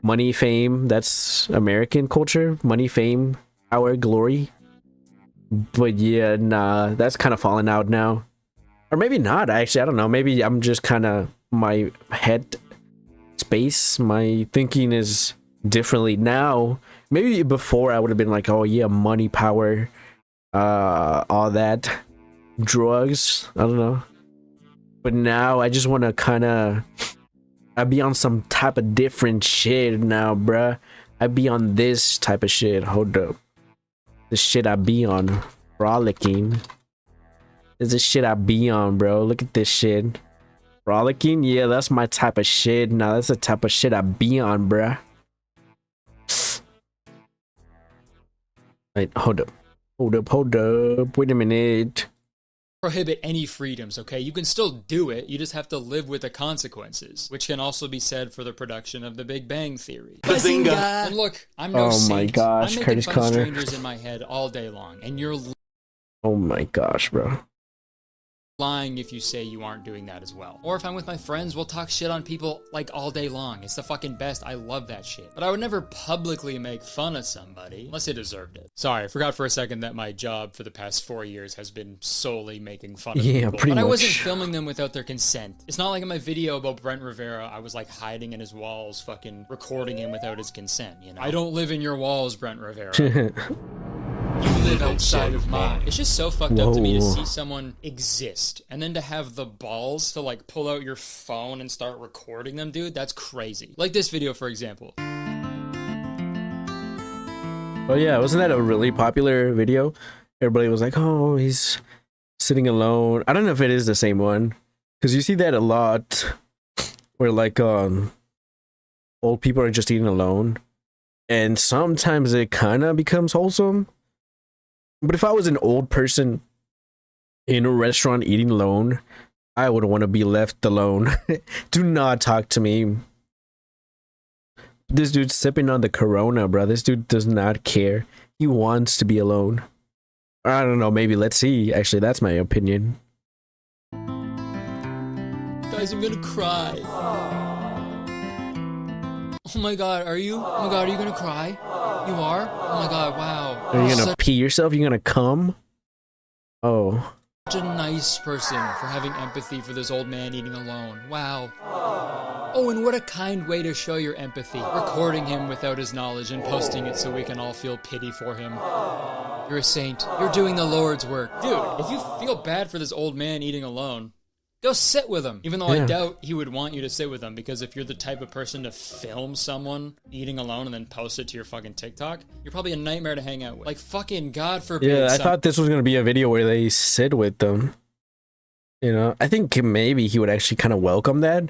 money, fame, that's American culture. Money, fame, power, glory. But yeah, nah, that's kind of falling out now. Or maybe not, actually. I don't know. Maybe I'm just kind of, my head space, my thinking is differently now. Maybe before I would have been like, oh yeah, money, power, all that. Drugs, I don't know. But now I just want to kind of, I be on some type of different shit now, bruh. I be on this type of shit. Hold up. The shit I be on. Frolicking. This is shit I be on, bro. Look at this shit. Frolicking? Yeah, that's my type of shit. Now that's the type of shit I be on, bruh. Wait, hold up. Hold up. Wait a minute. Prohibit any freedoms, okay? You can still do it, you just have to live with the consequences, which can also be said for the production of The Big Bang Theory. Bazinga! And look, I'm no saint. Oh my gosh, I'm Kurtis making fun of Conner. strangers in my head all day long, and you're Oh my gosh, bro. lying if you say you aren't doing that as well. Or if I'm with my friends, we'll talk shit on people like all day long. It's the fucking best. I love that shit. But I would never publicly make fun of somebody unless they deserved it. Sorry, I forgot for a second that my job for the past 4 years has been solely making fun of people. Pretty but much. I wasn't filming them without their consent. It's not like in my video about Brent Rivera, I was like hiding in his walls, fucking recording him without his consent, you know? I don't live in your walls, Brent Rivera. You live outside of mine. It's just so fucked up to me to see someone exist and then to have the balls to like pull out your phone and start recording them, dude. That's crazy. Like this video, for example. Oh yeah, wasn't that a really popular video? Everybody was like, oh, he's sitting alone. I don't know if it is the same one, because you see that a lot where like old people are just eating alone, and sometimes it kind of becomes wholesome. But if I was an old person in a restaurant eating alone, I would want to be left alone. Do not talk to me. This dude's sipping on the Corona, bro. This dude does not care. He wants to be alone. I don't know. Maybe let's see. Actually, that's my opinion. Guys, I'm gonna cry. Oh my god, are you? Oh my god, are you gonna cry? You are? Oh my god, wow. Are you gonna pee yourself? You gonna come? Oh. Such a nice person for having empathy for this old man eating alone. Wow. Oh, and what a kind way to show your empathy. Recording him without his knowledge and posting it so we can all feel pity for him. You're a saint. You're doing the Lord's work. Dude, if you feel bad for this old man eating alone, Go sit with him. Even though I doubt he would want you to sit with him, because if you're the type of person to film someone eating alone and then post it to your fucking TikTok, you're probably a nightmare to hang out with. Like, fucking God forbid. Yeah, I thought this was gonna be a video where they sit with them. You know, I think maybe he would actually kind of welcome that.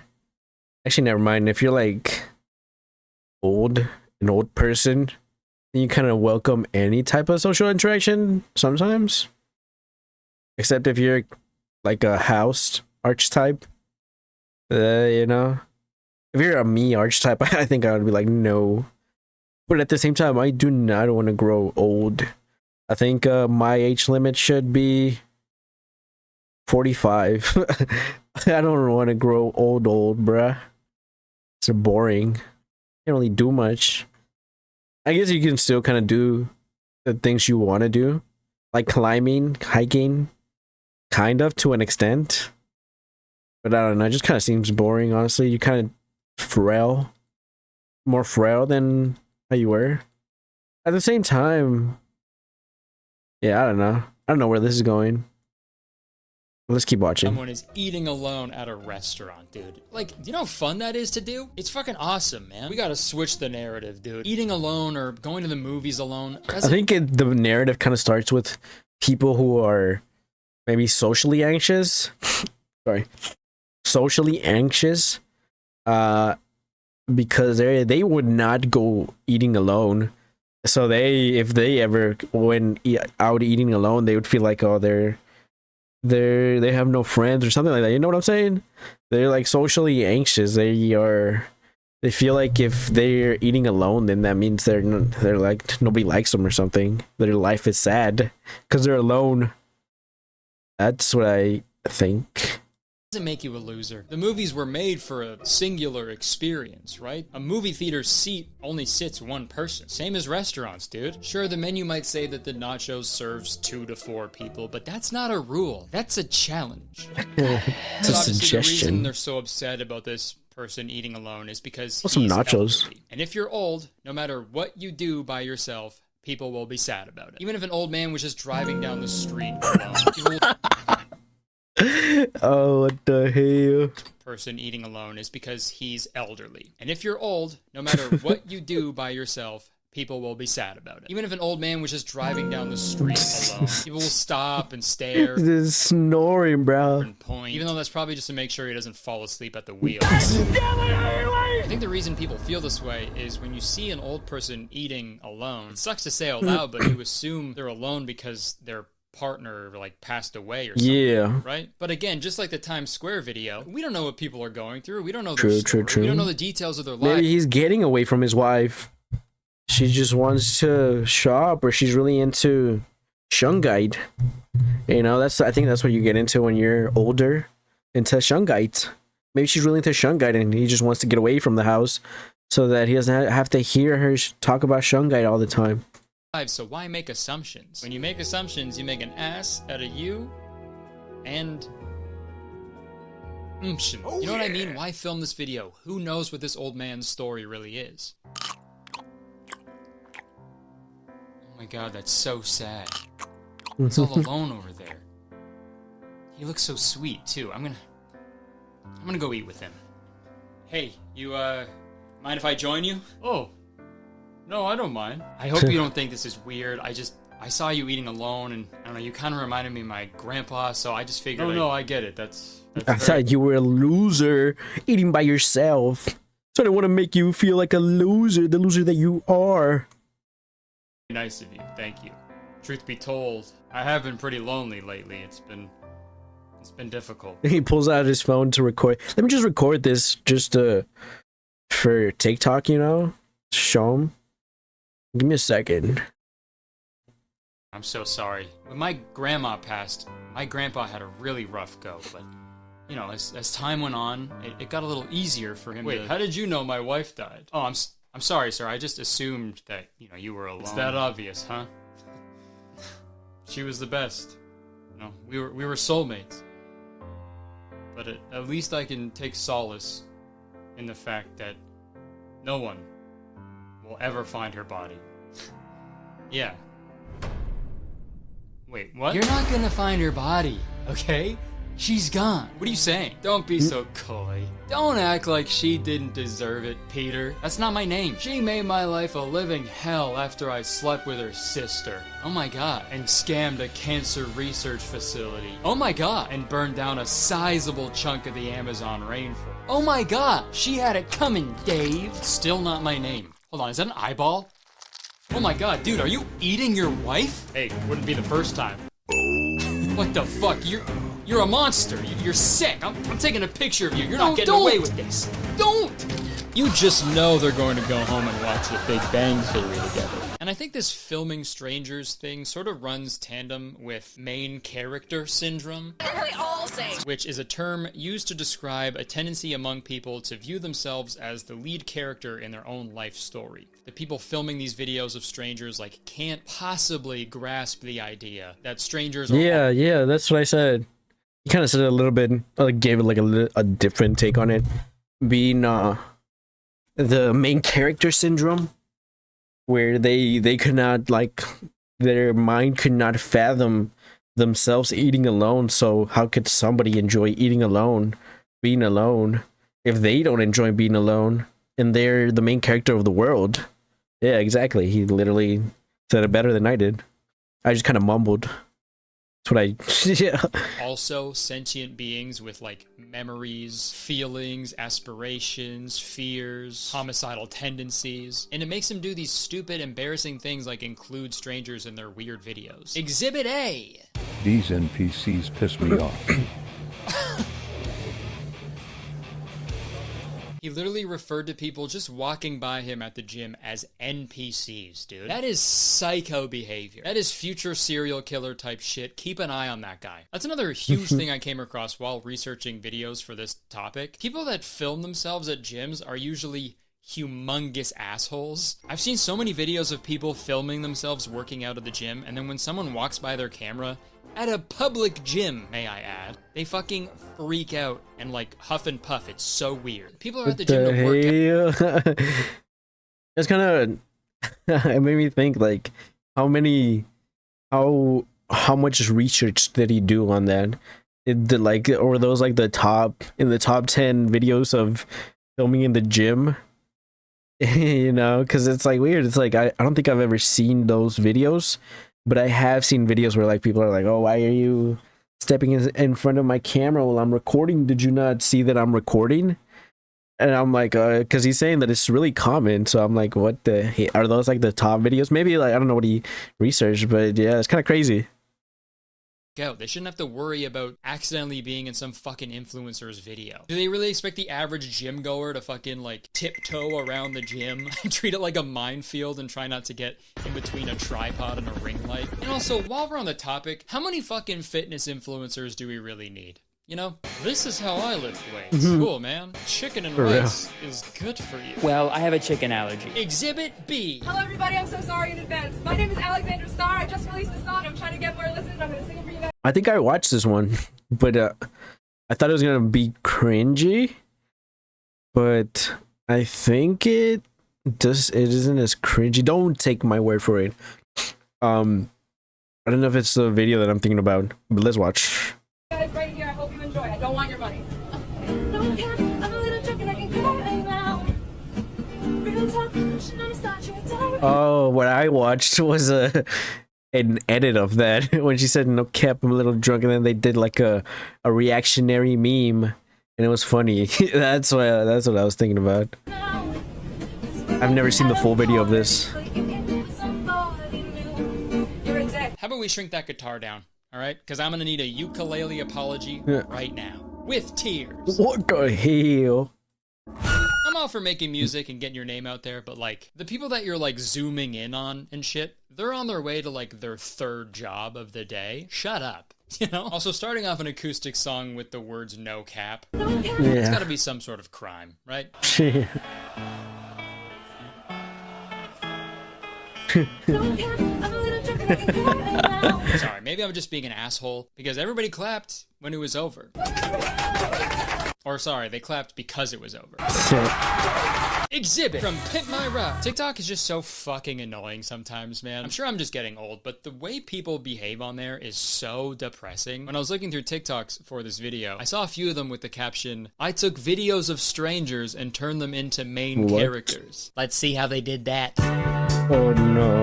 Actually, never mind. If you're like an old person, then you kind of welcome any type of social interaction sometimes. Except if you're like a house archetype, you know. If you're a me archetype, I think I would be like, no. But at the same time, I do not want to grow old. I think my age limit should be 45. I don't want to grow old, bruh. It's boring. Can't really do much. I guess you can still kind of do the things you want to do, like climbing, hiking, kind of to an extent. But I don't know, it just kind of seems boring, honestly. You kind of frail, more frail than how you were. At the same time, yeah, I don't know. I don't know where this is going. Let's keep watching. Someone is eating alone at a restaurant, dude. Like, do you know how fun that is to do? It's fucking awesome, man. We gotta switch the narrative, dude. Eating alone or going to the movies alone. I think the narrative kind of starts with people who are maybe socially anxious. Sorry. Socially anxious. Because they would not go eating alone. So if they ever went out eating alone, they would feel like, oh, they have no friends or something like that. You know what I'm saying? They're like socially anxious. They feel like if they're eating alone, then that means they're like nobody likes them or something. Their life is sad because they're alone. That's what I think. Doesn't make you a loser. The movies were made for a singular experience, right? A movie theater seat only sits one person. Same as restaurants, dude. Sure, the menu might say that the nachos serves 2 to 4 people, but that's not a rule. That's a challenge. It's a suggestion. The reason they're so upset about this person eating alone is because he's some nachos. elderly. And if you're old, no matter what you do by yourself, people will be sad about it. Even if an old man was just driving down the street alone, people will... Oh, what the hell? Person eating alone is because he's elderly. And if you're old, no matter what you do by yourself, people will be sad about it. Even if an old man was just driving down the street alone, people will stop and stare. This snoring, bro. And point, even though that's probably just to make sure he doesn't fall asleep at the wheel. I think the reason people feel this way is when you see an old person eating alone, it sucks to say out loud, but you assume they're alone because their partner like passed away or something. Yeah. Right? But again, just like the Times Square video, we don't know what people are going through. We don't know their story. We don't know the details of their life. Maybe he's getting away from his wife. She just wants to shop, or she's really into Shungite. You know, I think that's what you get into when you're older, into Shungite. Maybe she's really into Shungite and he just wants to get away from the house so that he doesn't have to hear her talk about Shungite all the time. So why make assumptions? When you make assumptions, you make an ass out of you and umption. You know what I mean? Why film this video? Who knows what this old man's story really is? Oh my god, that's so sad. He's all alone over there. He looks so sweet too. I'm gonna go eat with him. Hey, you mind if I join you? Oh. No, I don't mind. I hope you don't think this is weird. I saw you eating alone, and I don't know, you kind of reminded me of my grandpa, so I just figured... No, I get it. That's I thought you were a loser, eating by yourself. So I don't want to make you feel like a loser, the loser that you are. Nice of you. Thank you. Truth be told, I have been pretty lonely lately. It's been difficult. He pulls out his phone to record. Let me just record this just for TikTok, you know? Show him. Give me a second. I'm so sorry. When my grandma passed, my grandpa had a really rough go, but, you know, as time went on, it got a little easier for him. Wait, how did you know my wife died? Oh, I'm sorry, sir. I just assumed that, you know, you were alone. It's that obvious, huh? She was the best. You know, we were soulmates. But at least I can take solace in the fact that no one will ever find her body. Yeah. Wait, what? You're not gonna find her body, okay? She's gone. What are you saying? Don't be so coy. Don't act like she didn't deserve it, Peter. That's not my name. She made my life a living hell after I slept with her sister. Oh my god. And scammed a cancer research facility. Oh my god. And burned down a sizable chunk of the Amazon rainforest. Oh my god. She had it coming, Dave. Still not my name. Hold on, is that an eyeball? Oh my god, dude, are you eating your wife? Hey, wouldn't be the first time. What the fuck? You're a monster. You're sick. I'm taking a picture of you. You're not getting away with this. Don't! You just know they're going to go home and watch The Big Bang Theory together. And I think this filming strangers thing sort of runs tandem with main character syndrome. We all say. Which is a term used to describe a tendency among people to view themselves as the lead character in their own life story. The people filming these videos of strangers like can't possibly grasp the idea that strangers are yeah, that's what I said. You kind of said it a little bit, gave it like a different take on it, being the main character syndrome, where they could not, like, their mind could not fathom themselves eating alone. So how could somebody enjoy eating alone, being alone, if they don't enjoy being alone and they're the main character of the world? Yeah, exactly. He literally said it better than I did. I just kind of mumbled. That's what I... yeah. Also, sentient beings with, like, memories, feelings, aspirations, fears, homicidal tendencies. And it makes them do these stupid, embarrassing things like include strangers in their weird videos. Exhibit A! These NPCs piss me off. He literally referred to people just walking by him at the gym as NPCs, dude. That is psycho behavior. That is future serial killer type shit. Keep an eye on that guy. That's another huge thing I came across while researching videos for this topic. People that film themselves at gyms are usually humongous assholes. I've seen so many videos of people filming themselves working out at the gym, and then when someone walks by their camera, at a public gym, may I add, they fucking freak out and like huff and puff. It's so weird. People are at the gym to work out. It's kind of it made me think, like, how much research did he do on that? Or those like the top 10 videos of filming in the gym? You know, because it's like weird. It's like I don't think I've ever seen those videos. But I have seen videos where, like, people are like, oh, why are you stepping in front of my camera while I'm recording? Did you not see that I'm recording? And I'm like, because he's saying that it's really common. So I'm like, what the are those like the top videos? Maybe, like, I don't know what he researched, but yeah, it's kind of crazy. Out. They shouldn't have to worry about accidentally being in some fucking influencer's video. Do they really expect the average gym goer to fucking like tiptoe around the gym and treat it like a minefield and try not to get in between a tripod and a ring light? And also, while we're on the topic, how many fucking fitness influencers do we really need? You know, this is how I lift weights. Cool, man. Chicken and rice is good for you. Well, I have a chicken allergy. Exhibit B. Hello, everybody. I'm so sorry in advance. My name is Alexander Starr. I just released a song. I'm trying to get more listens. I'm going to sing it for you guys. I think I watched this one, but I thought it was gonna be cringy, but I think it isn't as cringy. Don't take my word for it. I don't know if it's the video that I'm thinking about, but let's watch. Guys, right here. I hope you enjoy. I don't want your money. Oh, what I watched was an edit of that when she said no cap, I'm a little drunk, and then they did like a reactionary meme, and it was funny. That's what I was thinking about. I've never seen the full video of this. How about we shrink that guitar down, all right? Because I'm gonna need a ukulele apology right now with tears. What the hell? I'm all for making music and getting your name out there, but like the people that you're like zooming in on and shit, they're on their way to like their third job of the day. Shut up. You know? Also, starting off an acoustic song with the words no cap. It's gotta be some sort of crime, right? Sorry, maybe I'm just being an asshole because everybody clapped when it was over. Or sorry, they clapped because it was over. Exhibit from Pimp My Ride. TikTok is just so fucking annoying sometimes, man. I'm sure I'm just getting old, but the way people behave on there is so depressing. When I was looking through TikToks for this video, I saw a few of them with the caption, "I took videos of strangers and turned them into main characters. Let's see how they did that." Oh no.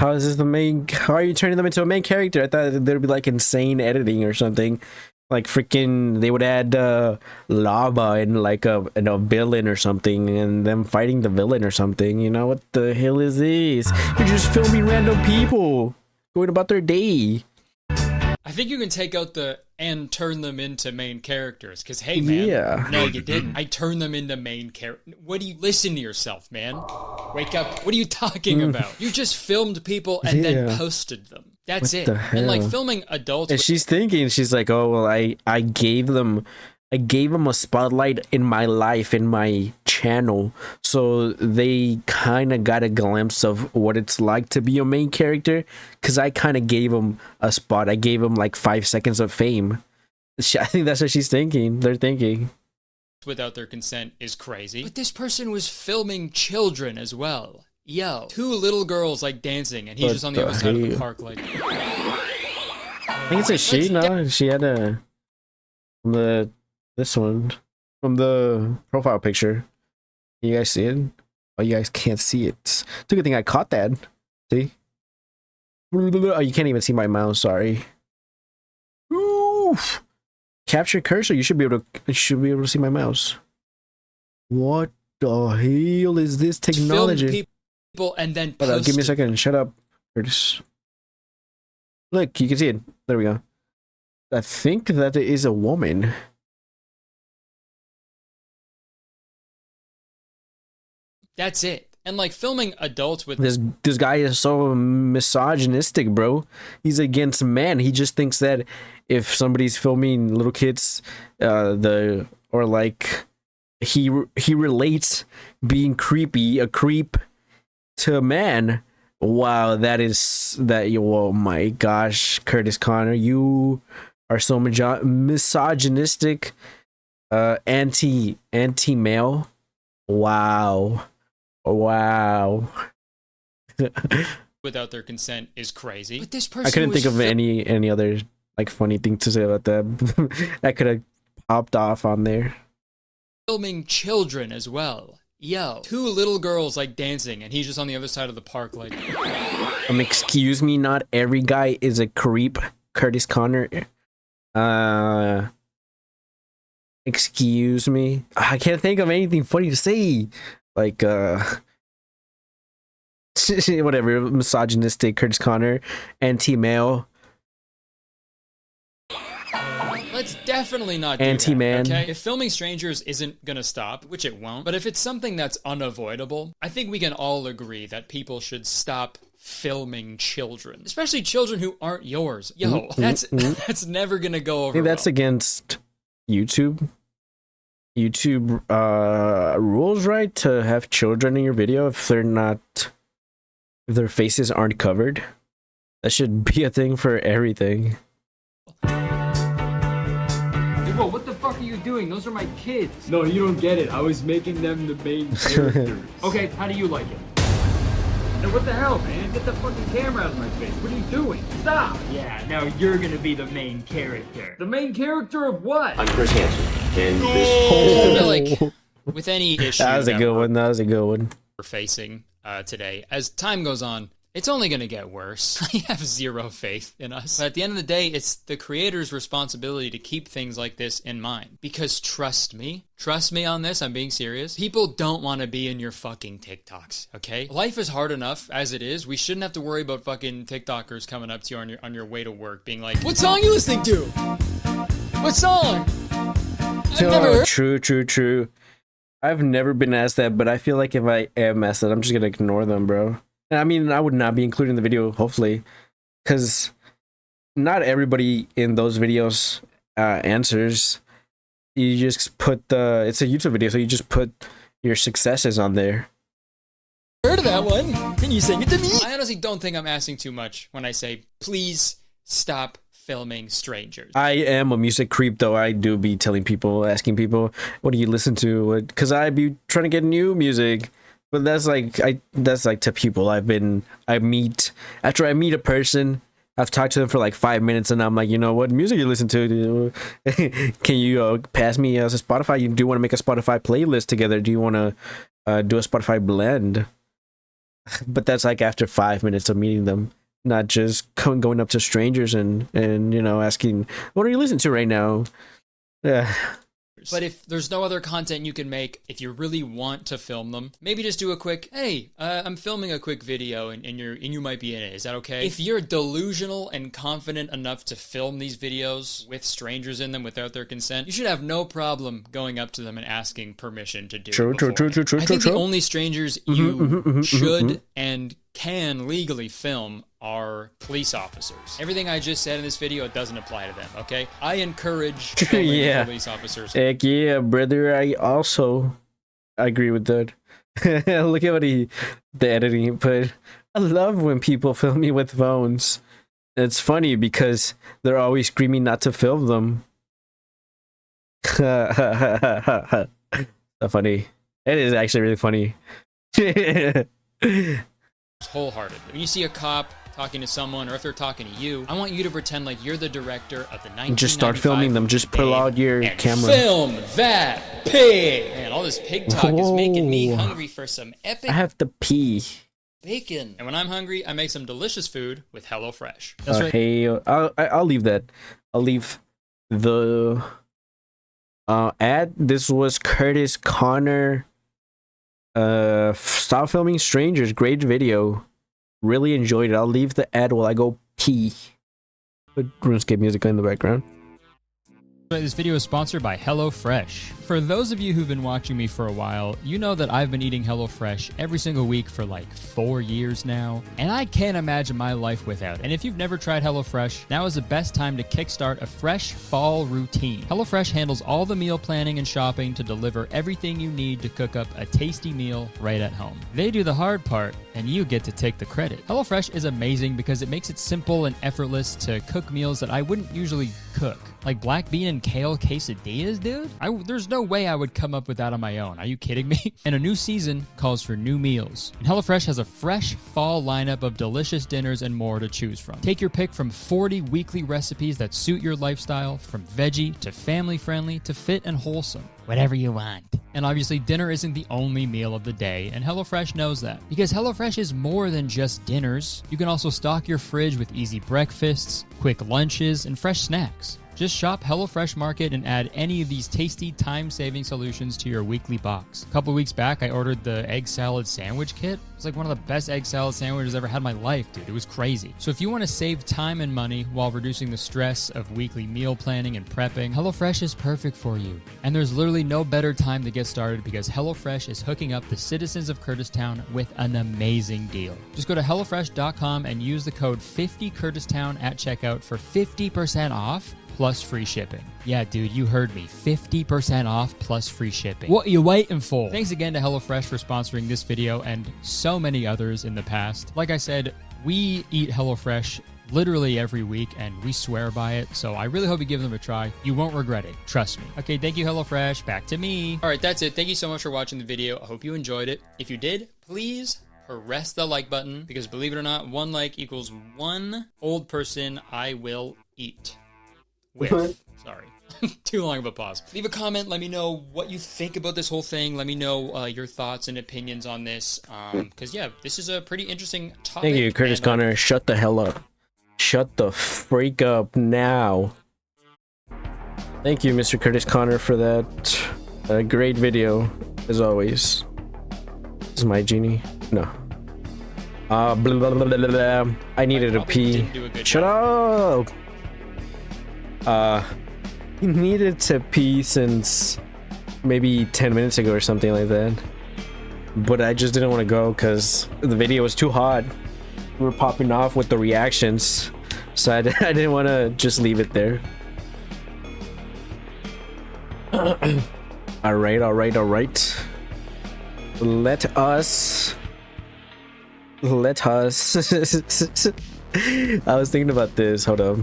How is this the main? How are you turning them into a main character? I thought there'd be like insane editing or something. Like freaking, they would add lava and like a villain or something, and them fighting the villain or something. You know what the hell is this? You're just filming random people going about their day. I think you can take out the "and turn them into main characters," because hey man, no you didn't. I turned them into main characters. What do you, listen to yourself, man? Wake up. What are you talking about? You just filmed people and then posted them. That's it. And like filming adults. And she's thinking, she's like, oh well, I gave them a spotlight in my life, in my channel, so they kind of got a glimpse of what it's like to be a main character, because I kind of gave them a spot. I gave them like 5 seconds of fame. I think that's what she's thinking. They're thinking. Without their consent is crazy. But this person was filming children as well. Yo, 2 little girls like dancing, and he's just on the other side of the park like. I think it's a she, no? She had a this one from the profile picture. You guys see it? Oh, you guys can't see it. It's a good thing I caught that. See? Oh, you can't even see my mouse. Sorry. Oof. Capture cursor. You should be able to see my mouse. What the hell is this technology? People and then give me a second. Shut up, Curtis. Look, you can see it. There we go. I think that it is a woman. That's it. And like filming adults with this guy is so misogynistic, bro. He's against men. He just thinks that if somebody's filming little kids, he relates being creepy, a creep, to a man. Wow, oh my gosh, Kurtis Conner, you are so misogynistic, anti-male. Wow. Without their consent is crazy. But this person, I couldn't think of any other like funny thing to say about that. That could have popped off on there. Filming children as well. Yo, 2 little girls like dancing, and he's just on the other side of the park like. Excuse me, not every guy is a creep, Kurtis Conner. Excuse me. I can't think of anything funny to say. Like, whatever, misogynistic Kurtis Conner, anti-male. Let's definitely not do anti-man. that, okay? If filming strangers isn't gonna stop, which it won't, but if it's something that's unavoidable, I think we can all agree that people should stop filming children, especially children who aren't yours. Yo, that's never gonna go over. I think that's against YouTube rules, right? To have children in your video if their faces aren't covered. That should be a thing for everything. Whoa, what the fuck are you doing? Those are my kids. No, you don't get it. I was making them the main characters. Okay, how do you like it? Now what the hell, man? Get the fucking camera out of my face. What are you doing? Stop! Yeah, now you're gonna be the main character. The main character of what? I'm Chris Hansen, and I feel like with any issue that was a good one. We're facing today, as time goes on, it's only going to get worse. I have zero faith in us. But at the end of the day, it's the creator's responsibility to keep things like this in mind. Because trust me on this, I'm being serious. People don't want to be in your fucking TikToks, okay? Life is hard enough as it is. We shouldn't have to worry about fucking TikTokers coming up to you on your way to work being like, what song are you listening to? What song? True. I've never been asked that, but I feel like if I am asked that, I'm just going to ignore them, bro. I mean, I would not be included in the video, hopefully, because not everybody in those videos answers. You just put it's a YouTube video, so you just put your successes on there. Heard of that one? Can you sing it to me? I honestly don't think I'm asking too much when I say, please stop filming strangers. I am a music creep, though. I do be telling people, asking people, what do you listen to? Because I be trying to get new music. But that's like to people after I meet a person, I've talked to them for like 5 minutes, and I'm like, you know, what music you listen to? Can you pass me as a Spotify? You do want to make a Spotify playlist together? Do you want to do a Spotify blend? But that's like after 5 minutes of meeting them, not just going up to strangers and you know, asking, what are you listening to right now? Yeah. But if there's no other content you can make, if you really want to film them, maybe just do a quick, hey, I'm filming a quick video and you might be in it. Is that okay? If you're delusional and confident enough to film these videos with strangers in them without their consent, you should have no problem going up to them and asking permission to do it. True. I think the only strangers you should and can legally film are police officers. Everything I just said in this video, it doesn't apply to them, okay? I encourage filming police officers. Heck yeah, brother. I also agree with that. Look at the editing he put. I love when people film me with phones. It's funny because they're always screaming not to film them. So funny. It is actually really funny. Wholehearted. When you see a cop talking to someone, or if they're talking to you, I want you to pretend like you're the director of the 1995 just start filming them. Just pull out your camera. Film that pig! Man, all this pig talk is making me hungry for some epic I have to pee. bacon. And when I'm hungry, I make some delicious food with HelloFresh. That's right. Hey, I'll leave that. I'll leave the ad. This was Kurtis Conner. Stop filming strangers. Great video. Really enjoyed it. I'll leave the ad while I go pee. Put RuneScape music in the background. This video is sponsored by HelloFresh. For those of you who've been watching me for a while, you know that I've been eating HelloFresh every single week for like 4 years now, and I can't imagine my life without. And if you've never tried HelloFresh, now is the best time to kickstart a fresh fall routine. HelloFresh handles all the meal planning and shopping to deliver everything you need to cook up a tasty meal right at home. They do the hard part, and you get to take the credit. HelloFresh is amazing because it makes it simple and effortless to cook meals that I wouldn't usually cook. Like black bean and kale quesadillas, dude? There's no way I would come up with that on my own. Are you kidding me? And a new season calls for new meals. And HelloFresh has a fresh fall lineup of delicious dinners and more to choose from. Take your pick from 40 weekly recipes that suit your lifestyle, from veggie to family-friendly to fit and wholesome. Whatever you want. And obviously, dinner isn't the only meal of the day, and HelloFresh knows that. Because HelloFresh is more than just dinners. You can also stock your fridge with easy breakfasts, quick lunches, and fresh snacks. Just shop HelloFresh Market and add any of these tasty, time-saving solutions to your weekly box. A couple weeks back, I ordered the egg salad sandwich kit. It's like one of the best egg salad sandwiches I've ever had in my life, dude. It was crazy. So if you want to save time and money while reducing the stress of weekly meal planning and prepping, HelloFresh is perfect for you. And there's literally no better time to get started because HelloFresh is hooking up the citizens of Kurtistown with an amazing deal. Just go to HelloFresh.com and use the code 50Kurtistown at checkout for 50% off. Plus free shipping. Yeah, dude, you heard me. 50% off plus free shipping. What are you waiting for? Thanks again to HelloFresh for sponsoring this video and so many others in the past. Like I said, we eat HelloFresh literally every week and we swear by it. So I really hope you give them a try. You won't regret it. Trust me. Okay, thank you, HelloFresh. Back to me. All right, that's it. Thank you so much for watching the video. I hope you enjoyed it. If you did, please press the like button because believe it or not, 1 like equals 1 old person I will eat. With. Sorry. Too long of a pause. Leave a comment. Let me know what you think about this whole thing. Let me know your thoughts and opinions on this. Because, yeah, this is a pretty interesting topic. Thank you, Kurtis Conner. Shut the hell up. Shut the freak up now. Thank you, Mr. Kurtis Conner, for that great video, as always. This is my genie. No. Blah, blah, blah, blah, blah. I needed a pee. Shut up! He needed to pee since maybe 10 minutes ago or something like that. But I just didn't want to go because the video was too hot. We were popping off with the reactions. So I didn't want to just leave it there. Alright. Let us I was thinking about this. Hold up.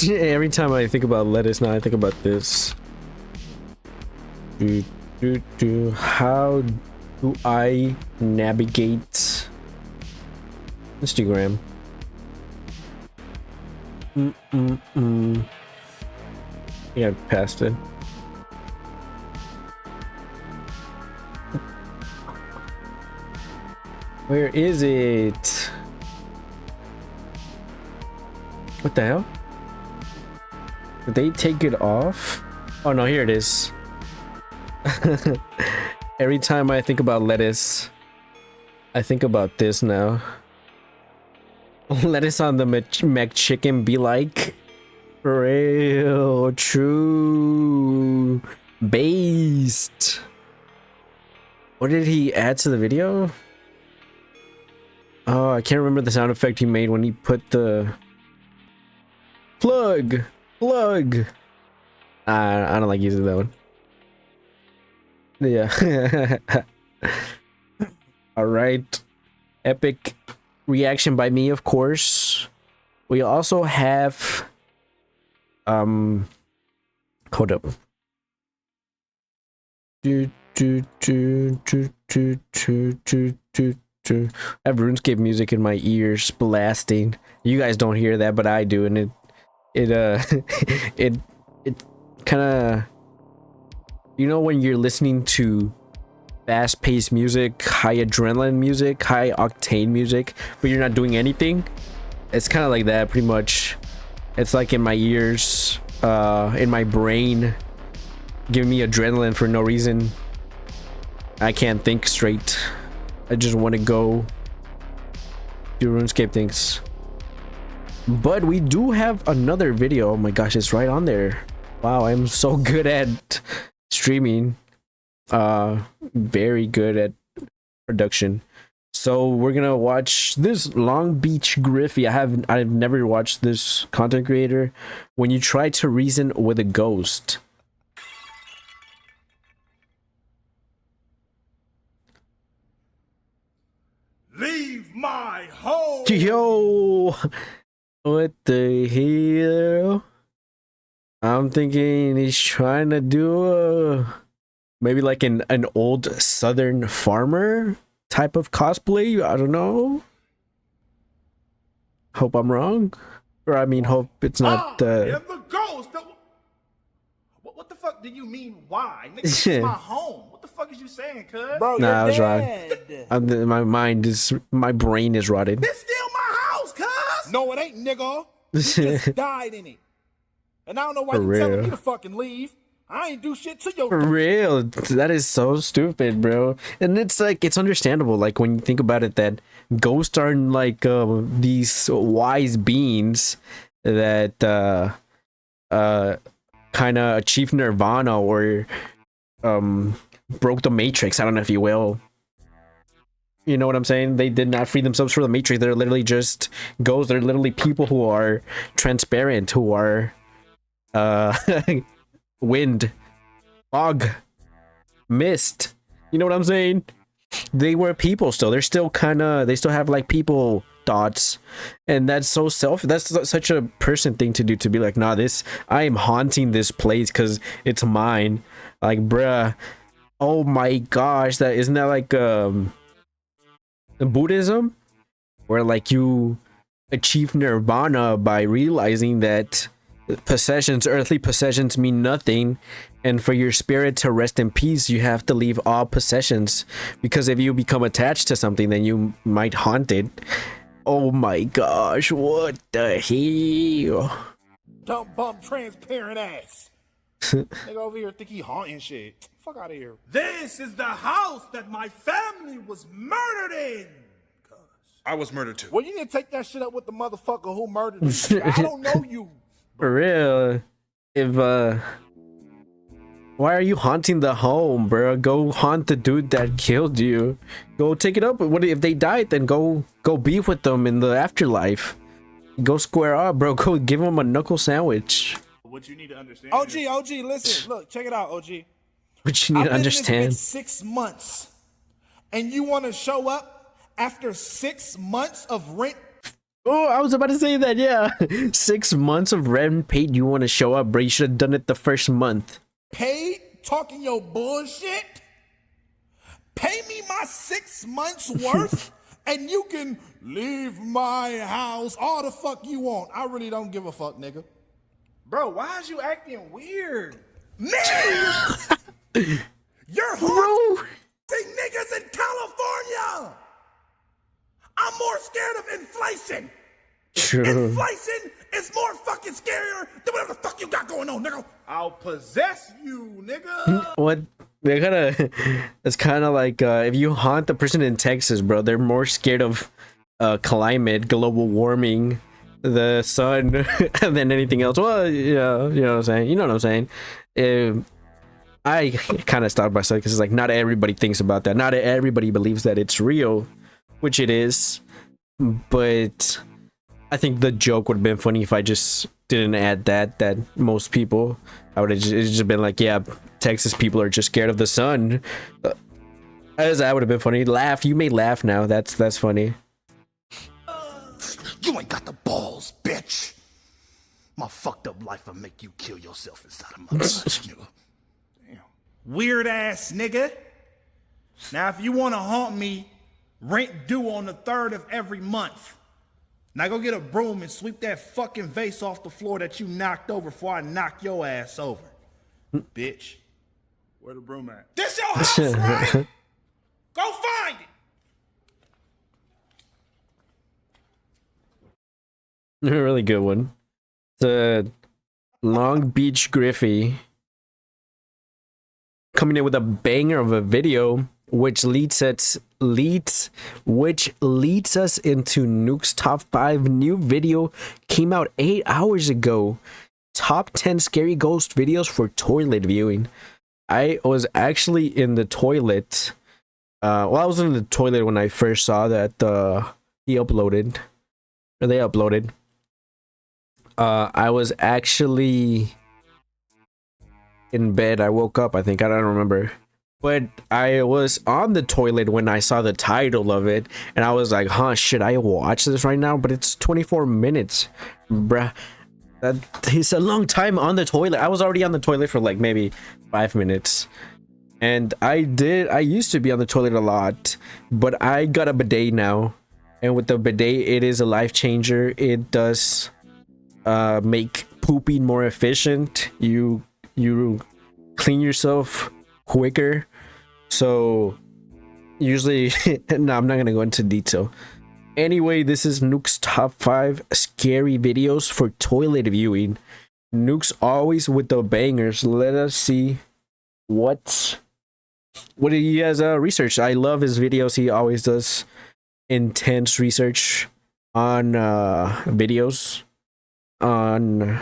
Every time I think about lettuce, now I think about this. How do I navigate Instagram? Yeah, I passed it. Where is it? What the hell? Did they take it off? Oh no, here it is. Every time I think about lettuce, I think about this now. Lettuce on the McChicken be like, real true based. What did he add to the video? Oh, I can't remember the sound effect he made when he put the plug. I don't like using that one. Yeah. All right. Epic reaction by me, of course. We also have hold up. I have RuneScape music in my ears blasting. You guys don't hear that, but I do, and it kind of, you know, when you're listening to fast-paced music, high adrenaline music, high octane music, but you're not doing anything. It's kind of like that, pretty much. It's like in my ears, in my brain, giving me adrenaline for no reason. I can't think straight. I just want to go do RuneScape things. But we do have another video. Oh my gosh, it's right on there. Wow, I'm so good at streaming. Very good at production. So we're gonna watch this LongBeachGriffy. I've never watched this content creator. When you try to reason with a ghost. Leave my home. Yo, what the hell? I'm thinking he's trying to do maybe like an old southern farmer type of cosplay. I don't know. Hope I'm wrong, or I mean, hope it's not. The ghost. What the fuck do you mean? Why? Nigga, this is my home. What the fuck is you saying, cuz? Bro, nah, I was wrong. My brain is rotted. This still my house, cuz. No, it ain't, nigga. You just died in it, and I don't know why you telling me to fucking leave. I ain't do shit to your. For real, that is so stupid, bro. And it's like, it's understandable, like when you think about it, that ghosts are like these wise beings that kind of achieved nirvana or broke the matrix. I don't know if you will. You know what I'm saying? They did not free themselves from the matrix. They're literally just ghosts. They're literally people who are transparent, who are wind, fog, mist. You know what I'm saying? They were people still. They're still kind of, they still have like people thoughts, and that's so that's such a person thing to do, to be like, nah, this, I am haunting this place because it's mine. Like, bruh, oh my gosh, that isn't that like Buddhism, where like you achieve nirvana by realizing that possessions, earthly possessions, mean nothing, and for your spirit to rest in peace, you have to leave all possessions, because if you become attached to something, then you might haunt it. Oh my gosh, what the hell? Dumb bum transparent ass. Nigga over here think he haunting shit. Fuck out of here. This is the house that my family was murdered in. I was murdered too. Well, you need to take that shit up with the motherfucker who murdered you. I don't know you. For real. If why are you haunting the home, bro? Go haunt the dude that killed you. Go take it up. What if they died? Then go be with them in the afterlife. Go square up, bro. Go give them a knuckle sandwich. What you need to understand. OG, listen, look, check it out, OG. What you need to understand. I've been in this bitch 6 months, and you want to show up after 6 months of rent? Oh, I was about to say that, yeah. 6 months of rent paid, you want to show up, bro. You should have done it the first month. Paid? Talking your bullshit? Pay me my 6 months worth and you can leave my house all the fuck you want. I really don't give a fuck, nigga. Bro, why is you acting weird? Me! You're haunting niggas in California! I'm more scared of inflation. True. Inflation is more fucking scarier than whatever the fuck you got going on, nigga. I'll possess you, nigga. What? They're kind of. It's kind of like if you haunt the person in Texas, bro. They're more scared of climate, global warming, the sun, than anything else. Well, yeah, you know what I'm saying. You know what I'm saying. I kind of stopped myself because it's like not everybody thinks about that. Not everybody believes that it's real, which it is. But I think the joke would have been funny if I just didn't add that most people. I would have just been like, yeah, Texas people are just scared of the sun. As that would have been funny. Laugh. You may laugh now. That's funny. You ain't got the balls, bitch. My fucked up life will make you kill yourself inside of my nigga. Damn. Weird ass nigga. Now, if you want to haunt me, rent due on the 3rd of every month. Now go get a broom and sweep that fucking vase off the floor that you knocked over before I knock your ass over. Bitch. Where the broom at? This your house, right? Go find it. A really good one. The LongBeachGriffy coming in with a banger of a video, which leads us into Nuke's top 5. New video came out 8 hours ago. Top 10 scary ghost videos for toilet viewing. I was actually in the toilet. I was in the toilet when I first saw that they uploaded. I was actually in bed. I woke up, I think. I don't remember. But I was on the toilet when I saw the title of it, and I was like, huh, should I watch this right now? But it's 24 minutes, bruh. It's a long time on the toilet. I was already on the toilet for like maybe 5 minutes. And I used to be on the toilet a lot, but I got a bidet now. And with the bidet, it is a life changer. It does make pooping more efficient. You clean yourself quicker. So usually no, I'm not gonna go into detail. Anyway, this is Nuke's top 5 scary videos for toilet viewing. Nuke's always with the bangers. Let us see what he has researched. I love his videos. He always does intense research on videos, on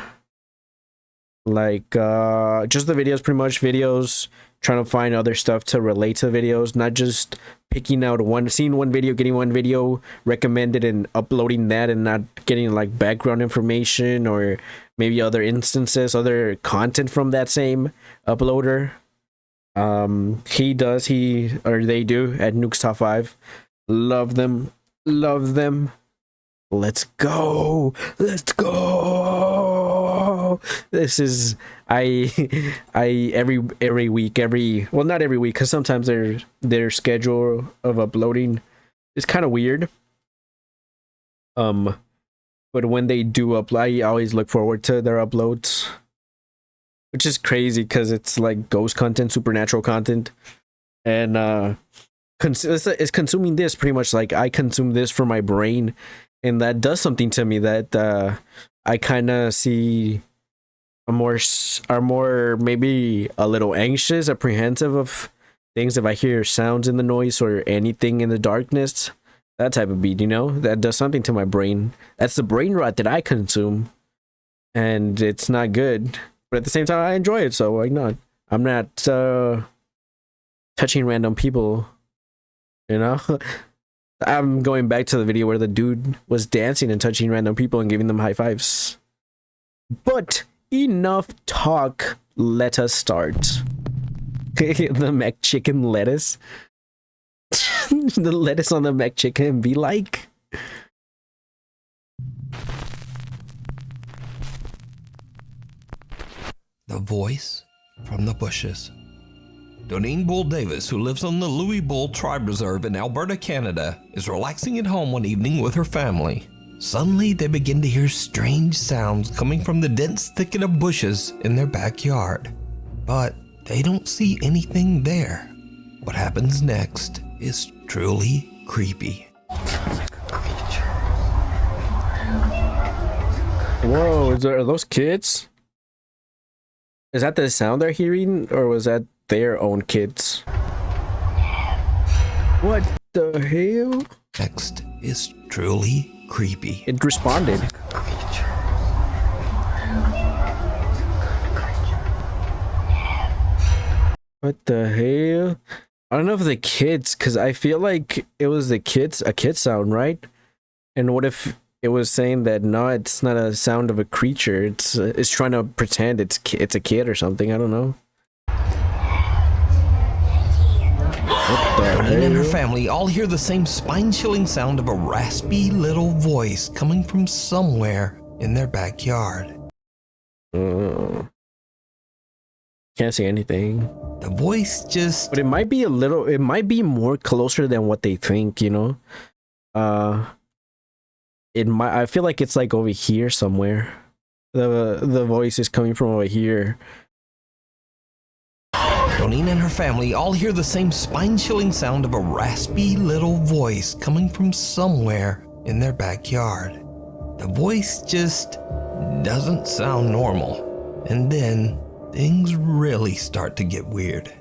like just the videos, pretty much videos, trying to find other stuff to relate to videos, not just picking out seeing one video, getting one video recommended and uploading that, and not getting like background information or maybe other instances, other content from that same uploader. They do at NukesTop5. Love them. Let's go. This is every week, well, not every week, because sometimes their schedule of uploading is kind of weird. But when they do upload, I always look forward to their uploads, which is crazy because it's like ghost content, supernatural content, and it's consuming this pretty much like I consume this for my brain, and that does something to me that I kind of see are more maybe a little anxious, apprehensive of things if I hear sounds in the noise or anything in the darkness. That type of beat, that does something to my brain. That's the brain rot that I consume, and it's not good. But at the same time, I enjoy it, so why not? I'm not touching random people, I'm going back to the video where the dude was dancing and touching random people and giving them high fives. But enough talk, let us start. The Mac chicken lettuce. The lettuce on the McChicken be like. The voice from the bushes. Doneen Bull Davis, who lives on the Louis Bull Tribe Reserve in Alberta, Canada, is relaxing at home one evening with her family. Suddenly, they begin to hear strange sounds coming from the dense thicket of bushes in their backyard. But they don't see anything there. What happens next is truly creepy. Whoa, are those kids? Is that the sound they're hearing, or was that their own kids? What the hell? Next is truly creepy. It responded. What the hell? I don't know if the kids, because I feel like it was a kid sound, right? And what if it was saying that no, it's not a sound of a creature. It's trying to pretend it's a kid or something. I don't know. Doneen and her family all hear the same spine-chilling sound of a raspy little voice coming from somewhere in their backyard. Can't see anything. The voice just... But it might be more closer than what they think, you know? I feel like it's like over here somewhere. The voice is coming from over here. Doneen and her family all hear the same spine-chilling sound of a raspy little voice coming from somewhere in their backyard. The voice just doesn't sound normal. And then things really start to get weird.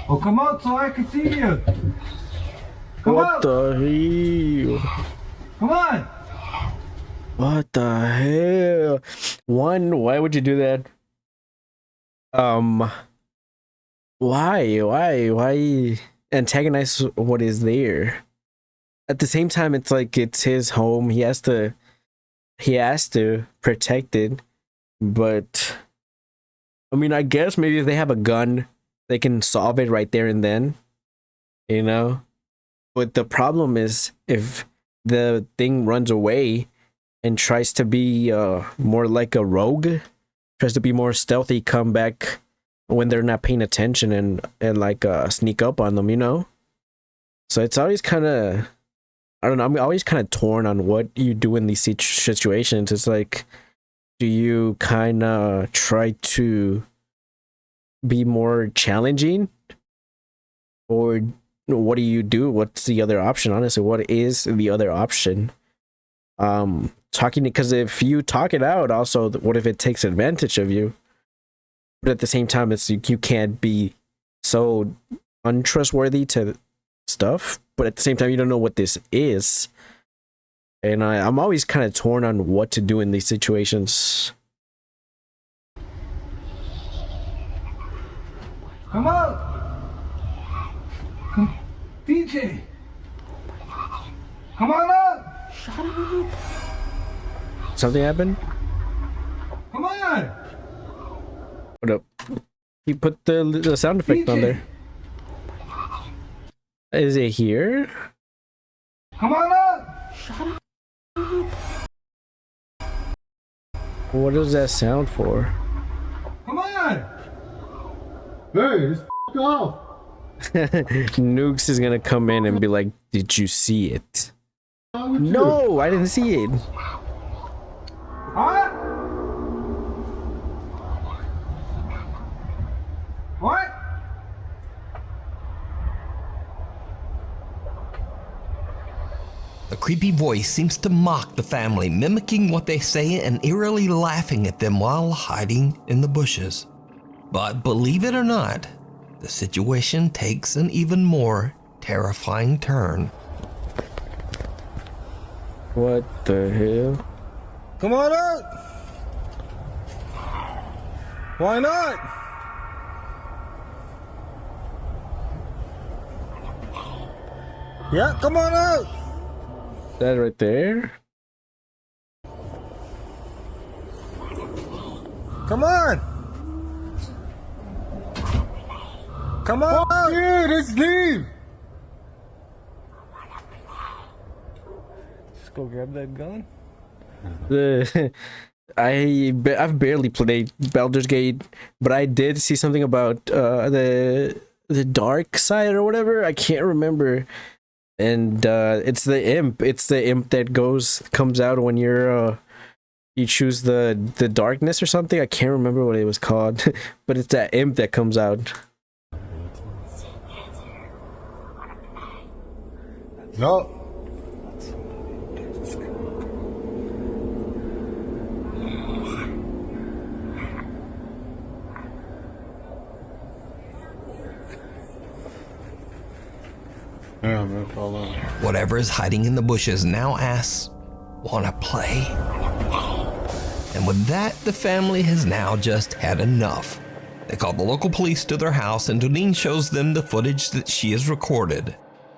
Oh, come out so I can see you. What the hell? Come on. What the hell? One, why would you do that? Why antagonize what is there? At the same time, it's like it's his home. He has to protect it. But I mean, I guess maybe if they have a gun, they can solve it right there and then, you know? But the problem is if the thing runs away and tries to be more like a rogue, tries to be more stealthy, come back when they're not paying attention and like sneak up on them, you know? So it's always kind of, I don't know, I'm always kind of torn on what you do in these situations. It's like, do you kind of try to be more challenging, or what do you do? What's the other option? Honestly, what is the other option? Talking, because if you talk it out, also, what if it takes advantage of you? But at the same time, it's you can't be so untrustworthy to stuff, but at the same time, you don't know what this is. And I'm always kind of torn on what to do in these situations. Come on. DJ. Come on up. Shut up. Something happened? Come on. What up? He put the sound effect on there. Is it here? Come on up. Shut up. What does that sound for? Come on. Hey, just off. Nukes is gonna come in and be like, "Did you see it?" No, I didn't see it. Huh? What? The creepy voice seems to mock the family, mimicking what they say and eerily laughing at them while hiding in the bushes. But believe it or not, the situation takes an even more terrifying turn. What the hell? Come on out. Why not? Yeah, come on out. That right there? Come on. Come on! Oh, yeah, let's leave! Let's go grab that gun. I've barely played Baldur's Gate, but I did see something about the dark side or whatever. I can't remember. And it's the imp. It's the imp that comes out when you're you choose the darkness or something. I can't remember what it was called, but it's that imp that comes out. No. Yeah, man, follow. Whatever is hiding in the bushes now asks, "Wanna play?" And with that, the family has now just had enough. They call the local police to their house, and Doneen shows them the footage that she has recorded.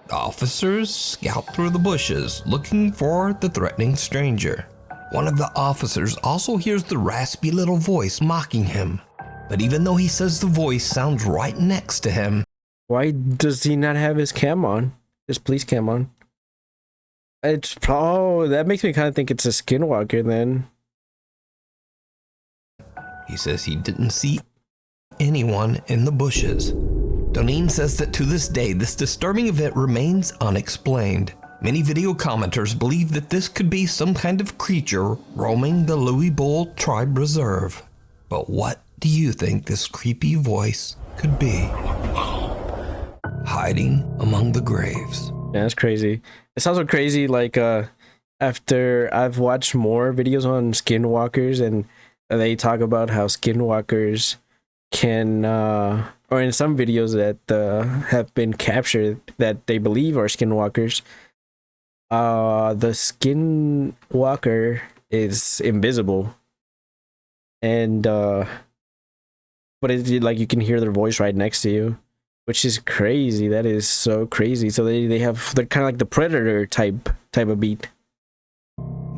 The officers scout through the bushes, looking for the threatening stranger. One of the officers also hears the raspy little voice mocking him. But even though he says the voice sounds right next to him, why does he not have his cam on? His police cam on? That makes me kind of think it's a skinwalker then. He says he didn't see anyone in the bushes. Doneen says that to this day, this disturbing event remains unexplained. Many video commenters believe that this could be some kind of creature roaming the Louis Bull Tribe Reserve. But what do you think this creepy voice could be? Hiding among the graves. Yeah, that's crazy. It's also crazy, like, after I've watched more videos on skinwalkers, and they talk about how skinwalkers can, or in some videos that have been captured that they believe are skinwalkers, the skinwalker is invisible. And, but it's like you can hear their voice right next to you, which is crazy. That is so crazy. So they're kind of like the predator type of beat.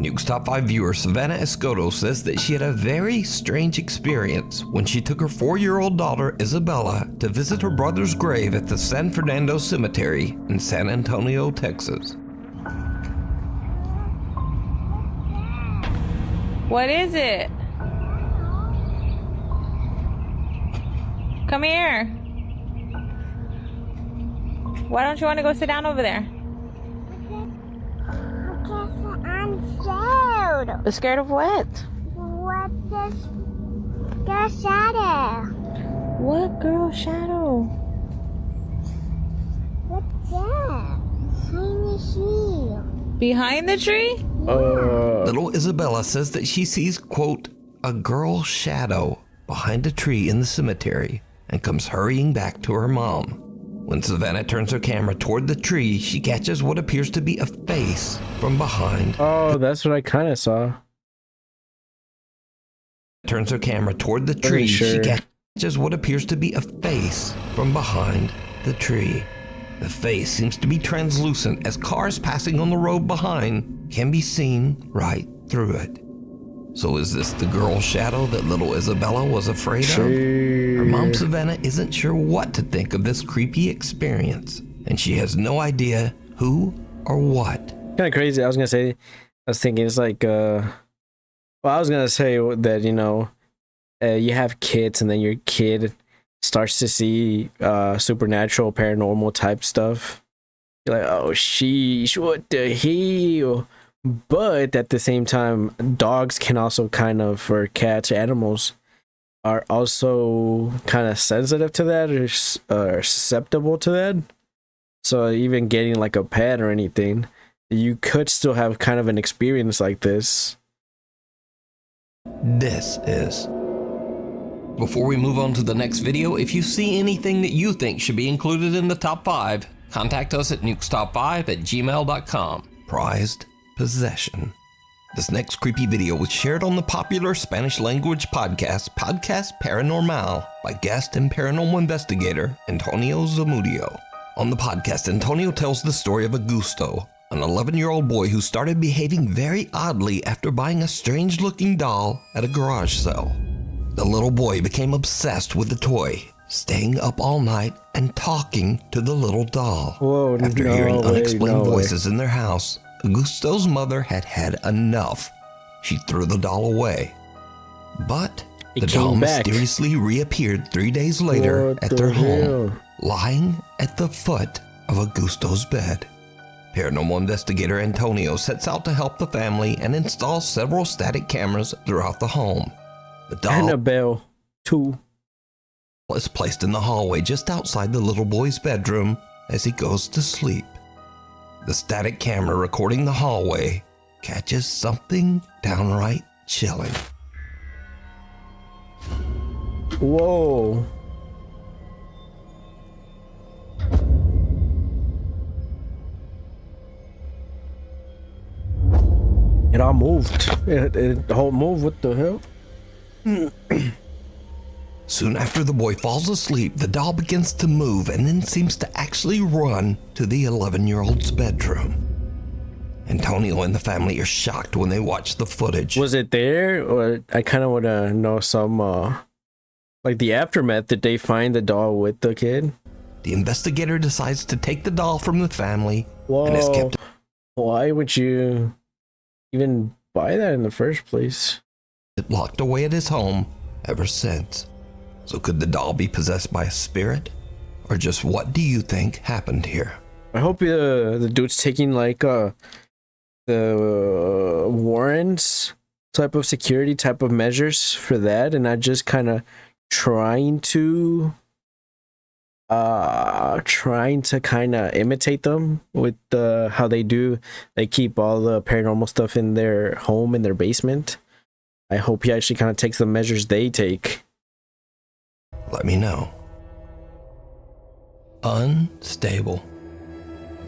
Nukes Top 5 viewer Savannah Escoto says that she had a very strange experience when she took her 4-year-old daughter Isabella to visit her brother's grave at the San Fernando Cemetery in San Antonio, Texas. What is it? Come here. Why don't you want to go sit down over there? I'm scared. Scared of what? What is girl shadow? What girl shadow? What's that? Behind Behind the tree. the tree? Little Isabella says that she sees, quote, a girl shadow behind a tree in the cemetery and comes hurrying back to her mom. When Savannah turns her camera toward the tree, she catches what appears to be a face from behind. Oh, that's what I kind of saw. Turns her camera toward the tree, she catches what appears to be a face from behind the tree. The face seems to be translucent, as cars passing on the road behind can be seen right through it. So is this the girl shadow that little Isabella was afraid of? Her mom Savannah isn't sure what to think of this creepy experience, and she has no idea who or what. Kind of crazy. I was thinking it's like, well, I was gonna say that, you know, you have kids and then your kid starts to see supernatural, paranormal type stuff. You're like, oh, sheesh, what the hell? But at the same time, dogs can also kind of, or cats, animals, are also kind of sensitive to that or susceptible to that. So even getting like a pet or anything, you could still have kind of an experience like this. This is. Before we move on to the next video, if you see anything that you think should be included in the top 5, contact us at NukesTop5@gmail.com. Prized possession. This next creepy video was shared on the popular Spanish language podcast Paranormal by guest and paranormal investigator Antonio Zamudio. On the podcast, Antonio tells the story of Augusto, an 11-year-old boy who started behaving very oddly after buying a strange-looking doll at a garage sale. The little boy became obsessed with the toy, staying up all night and talking to the little doll. Whoa, After no hearing way, unexplained no way. voices in their house, Augusto's mother had had enough. She threw the doll away. But It the doll came back. mysteriously reappeared 3 days later What at the their hell? home, lying at the foot of Augusto's bed. Paranormal investigator Antonio sets out to help the family and install several static cameras throughout the home. The doll Annabelle 2. is placed in the hallway just outside the little boy's bedroom as he goes to sleep. The static camera recording the hallway catches something downright chilling. Whoa. It all moved. The whole move. What the hell? Soon after the boy falls asleep, the doll begins to move and then seems to actually run to the 11-year-old's bedroom. Antonio and the family are shocked when they watch the footage. Was it there? Or I kind of want to know some, like the aftermath. Did they find the doll with the kid? The investigator decides to take the doll from the family and is Whoa. kept Why would you even buy that in the first place? locked away at his home ever since. So could the doll be possessed by a spirit? Or just what do you think happened here? I hope the dude's taking like the warrants type of security type of measures for that, and not just kind of trying to kind of imitate them with how they do. They keep all the paranormal stuff in their home, in their basement. I hope he actually kind of takes the measures they take. Let me know. Unstable.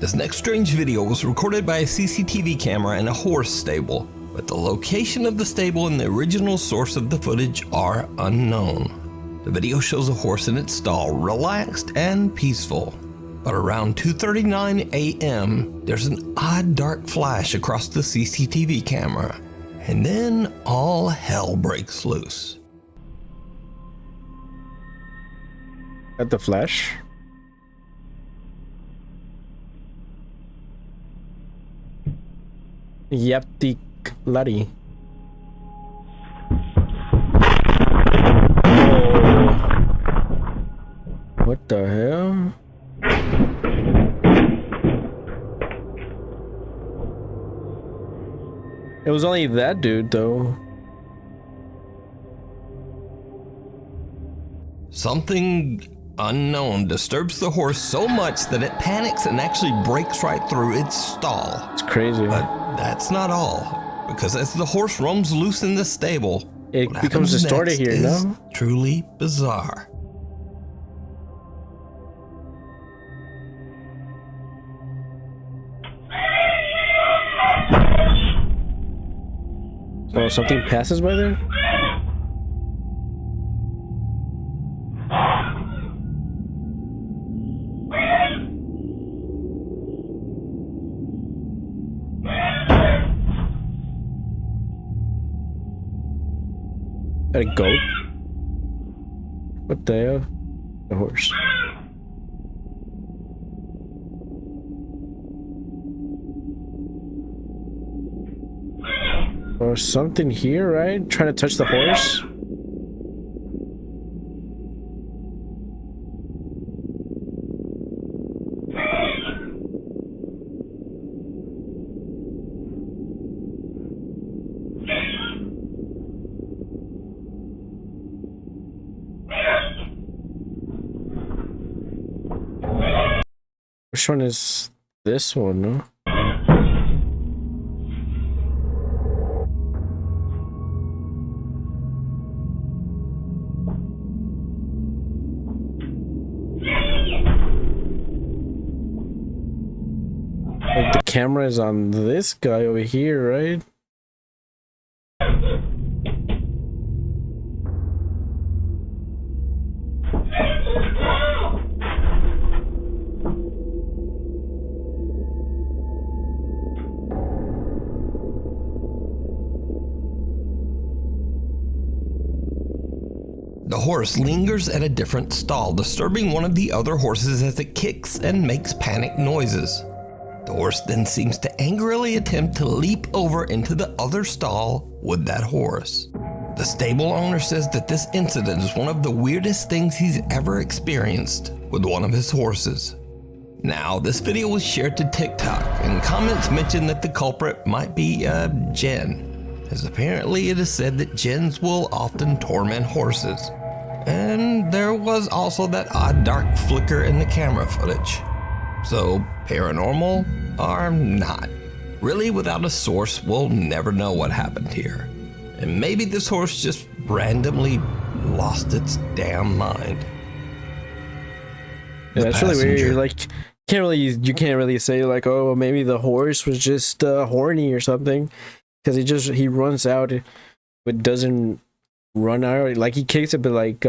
This next strange video was recorded by a CCTV camera in a horse stable, but the location of the stable and the original source of the footage are unknown. The video shows a horse in its stall, relaxed and peaceful. But around 2:39 a.m., there's an odd dark flash across the CCTV camera, and then all hell breaks loose. At the flash? Yaptik Lari. What the hell? It was only that dude though. Something unknown disturbs the horse so much that it panics and actually breaks right through its stall. It's crazy. But that's not all, because as the horse roams loose in the stable, it what becomes happens distorted next here, is no? truly bizarre. Oh, something passes by there? A goat? What the hell? A horse. Or something here, right? Trying to touch the horse? Which one is this one, no? Like the camera is on this guy over here, right? The horse lingers at a different stall, disturbing one of the other horses as it kicks and makes panic noises. The horse then seems to angrily attempt to leap over into the other stall with that horse. The stable owner says that this incident is one of the weirdest things he's ever experienced with one of his horses. Now, this video was shared to TikTok, and comments mentioned that the culprit might be Jen, as apparently it is said that Jens will often torment horses. And there was also that odd dark flicker in the camera footage. So, paranormal or not? Really, without a source, we'll never know what happened here. And maybe this horse just randomly lost its damn mind. Yeah, that's really weird. Like, you can't really say like, oh, maybe the horse was just horny or something, because he runs out, but doesn't run out. Like, he kicks it, but like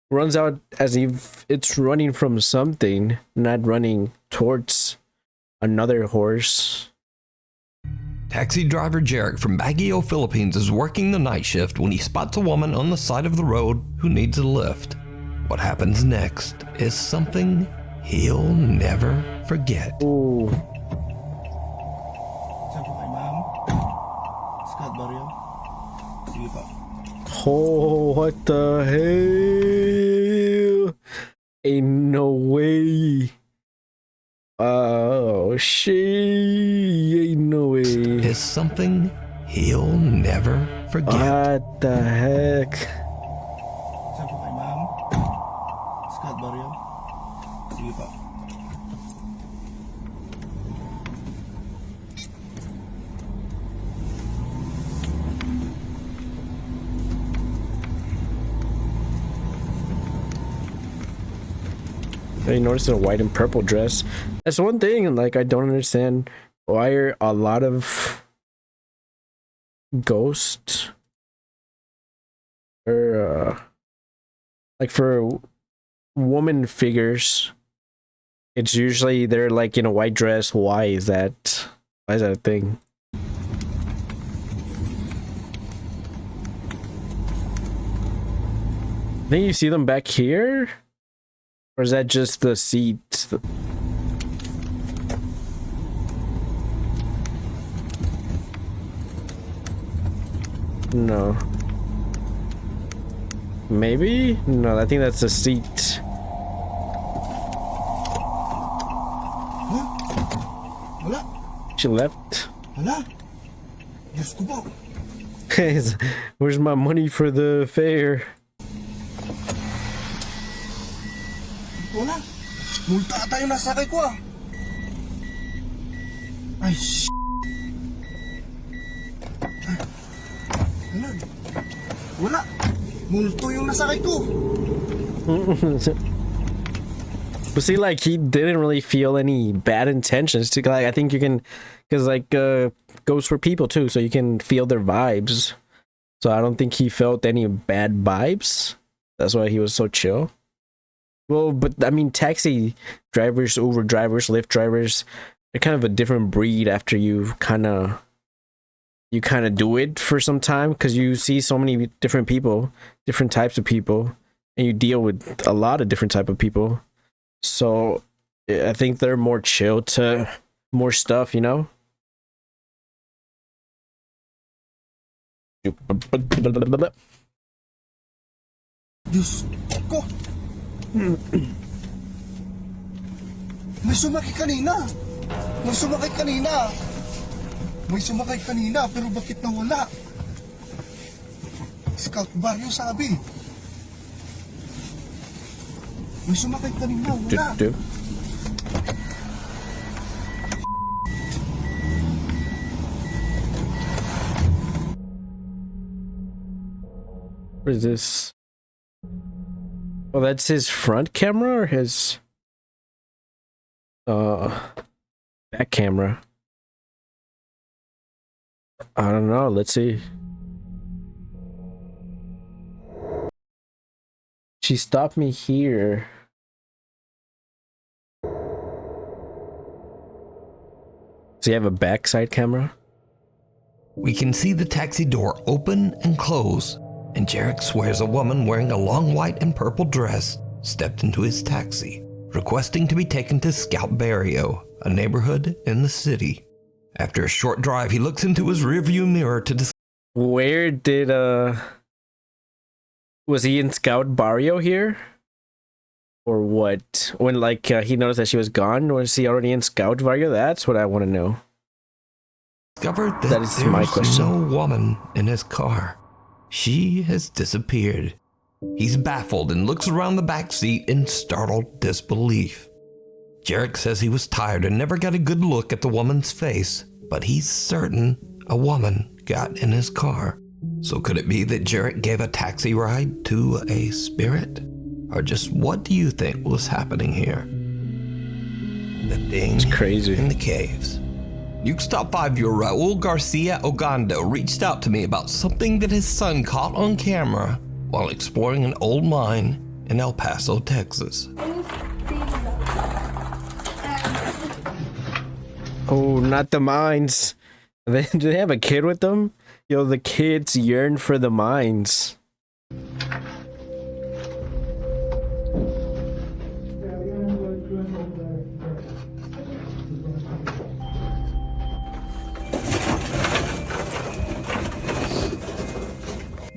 runs out as if it's running from something, not running towards another horse. Taxi driver Jarek from Baguio, Philippines is working the night shift when he spots a woman on the side of the road who needs a lift. What happens next is something he'll never forget. Ooh. Oh, what the hell? Ain't no way. Oh, shit. Ain't no way. Is something he'll never forget. What the heck? You notice a white and purple dress. That's one thing, like, I don't understand why are a lot of ghosts or like for woman figures, it's usually they're like in a white dress. Why is that a thing? I think you see them back here. Or is that just the seat? No. Maybe? No, I think that's the seat. She left. Where's my money for the fare? Wala. Multa ata yung nasakay ko ah. Ay, shit. Wala. Multo yung nasakay ko. But see, like, he didn't really feel any bad intentions to, like, I think you can, because like ghosts were people too, so you can feel their vibes. So I don't think he felt any bad vibes. That's why he was so chill. Well, but I mean, taxi drivers, Uber drivers, Lyft drivers, they're kind of a different breed after you kind of do it for some time, because you see so many different people, different types of people, and you deal with a lot of different type of people. So I think they're more chill to more stuff, you know? Diyos ko. May sumakay kanina. May sumakay kanina, pero bakit nawala? Scout bar yung sabi. May sumakay kanina, wala. What is this? Oh, that's his front camera or his back camera? I don't know. Let's see. She stopped me here. Does he have a backside camera? We can see the taxi door open and close, and Jarek swears a woman wearing a long white and purple dress stepped into his taxi, requesting to be taken to Scout Barrio, a neighborhood in the city. After a short drive, he looks into his rearview mirror to discover. Where did was he in Scout Barrio here? Or what? When like he noticed that she was gone, was he already in Scout Barrio? That's what I want to know. Discovered that, that is my question. No woman in his car. She has disappeared. He's baffled and looks around the back seat in startled disbelief. Jarek says he was tired and never got a good look at the woman's face, but he's certain a woman got in his car. So could it be that Jarek gave a taxi ride to a spirit? Or just what do you think was happening here? The thing it's crazy in the caves. NukesTop5 viewer Raul Garcia Ogando reached out to me about something that his son caught on camera while exploring an old mine in El Paso, Texas. Oh, not the mines. Do they have a kid with them? Yo, the kids yearn for the mines.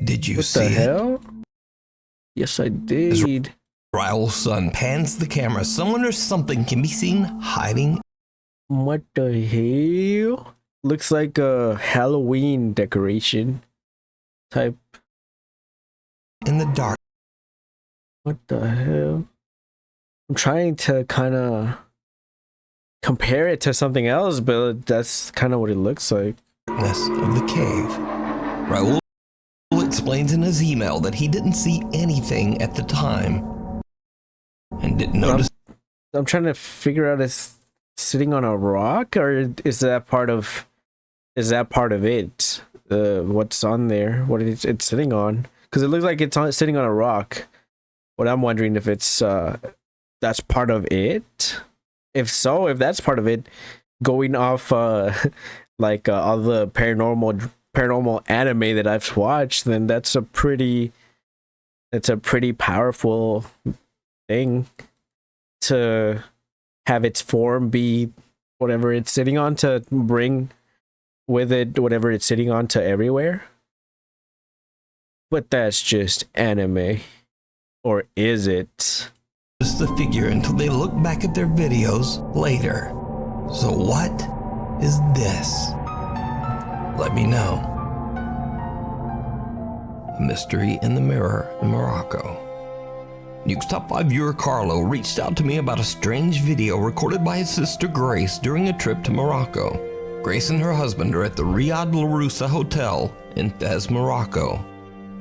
Did you what see the it? Hell? Yes, I did. Raul's son pans the camera. Someone or something can be seen hiding. What the hell? Looks like a Halloween decoration type. In the dark. What the hell? I'm trying to kind of compare it to something else, but that's kind of what it looks like. Of the cave. Raul explains in his email that he didn't see anything at the time and didn't notice. I'm trying to figure out is sitting on a rock, or is that part of it? What's on there? What it's sitting on? Because it looks like it's sitting on a rock. What I'm wondering if it's that's part of it. If so, if that's part of it, going off like all the paranormal anime that I've watched, then that's a pretty powerful thing to have its form be whatever it's sitting on, to bring with it whatever it's sitting on to everywhere. But that's just anime. Or is it? Just the figure until they look back at their videos later. So what is this? Let me know. A mystery in the mirror in Morocco. NukesTop5 viewer Carlo reached out to me about a strange video recorded by his sister Grace during a trip to Morocco. Grace and her husband are at the Riyadh Laroussa Hotel in Fez, Morocco.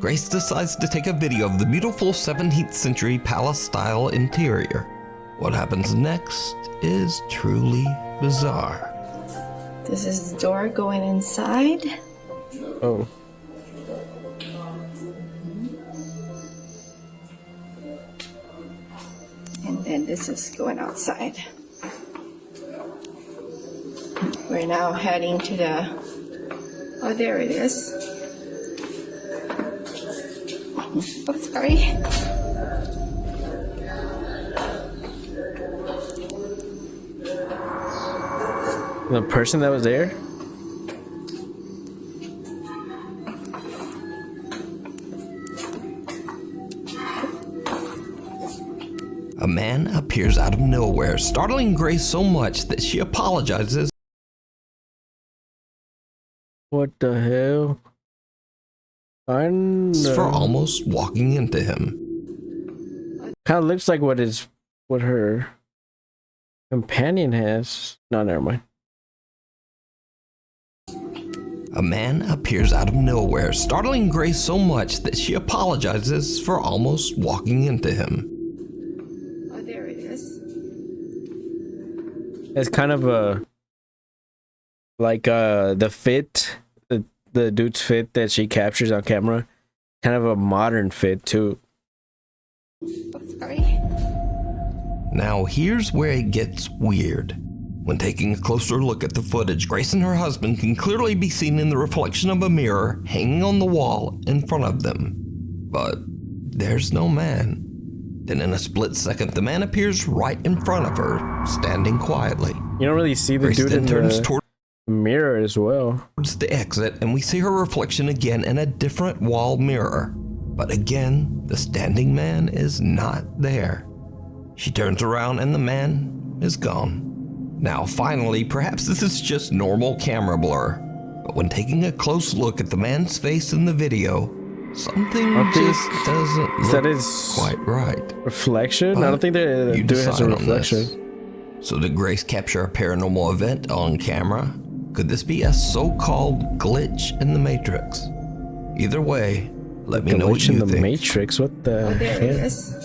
Grace decides to take a video of the beautiful 17th century palace-style interior. What happens next is truly bizarre. This is the door going inside. Oh. And then this is going outside. We're now heading to the... Oh, there it is. Oh, sorry. The person that was there? A man appears out of nowhere, startling Grace so much that she apologizes. What the hell? For almost walking into him. Kind of looks like what her companion has. No, never mind. A man appears out of nowhere, startling Grace so much that she apologizes for almost walking into him. Oh, there it is. It's kind of a like the fit, the dude's fit that she captures on camera. Kind of a modern fit too. Oh, sorry. Now here's where it gets weird. When taking a closer look at the footage, Grace and her husband can clearly be seen in the reflection of a mirror hanging on the wall in front of them. but there's no man. Then in a split second, the man appears right in front of her, standing quietly. You don't really see the Grace dude then in turns the towards mirror as well. the exit, and we see her reflection again in a different wall mirror. But again, the standing man is not there. She turns around and the man is gone. Now finally, perhaps this is just normal camera blur, but when taking a close look at the man's face in the video, something just doesn't look quite right. Reflection? But I don't think the you dude has a decide on this. reflection. So did Grace capture a paranormal event on camera? Could this be a so-called glitch in the Matrix? Either way, let me know what Glitch in you the think. Matrix? What the Oh, there it hell? is.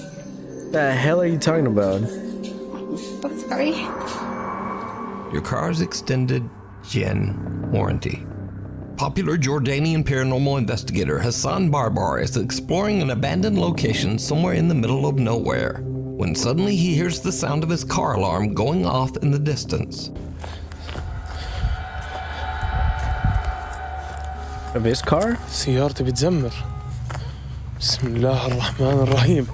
The hell are you talking about? Oh, sorry. Your car's extended GEN warranty. Popular Jordanian paranormal investigator Hassan Barbar is exploring an abandoned location somewhere in the middle of nowhere, when suddenly he hears the sound of his car alarm going off in the distance. Of his car? سيارتي بتزمر. بسم الله الرحمن الرحيم.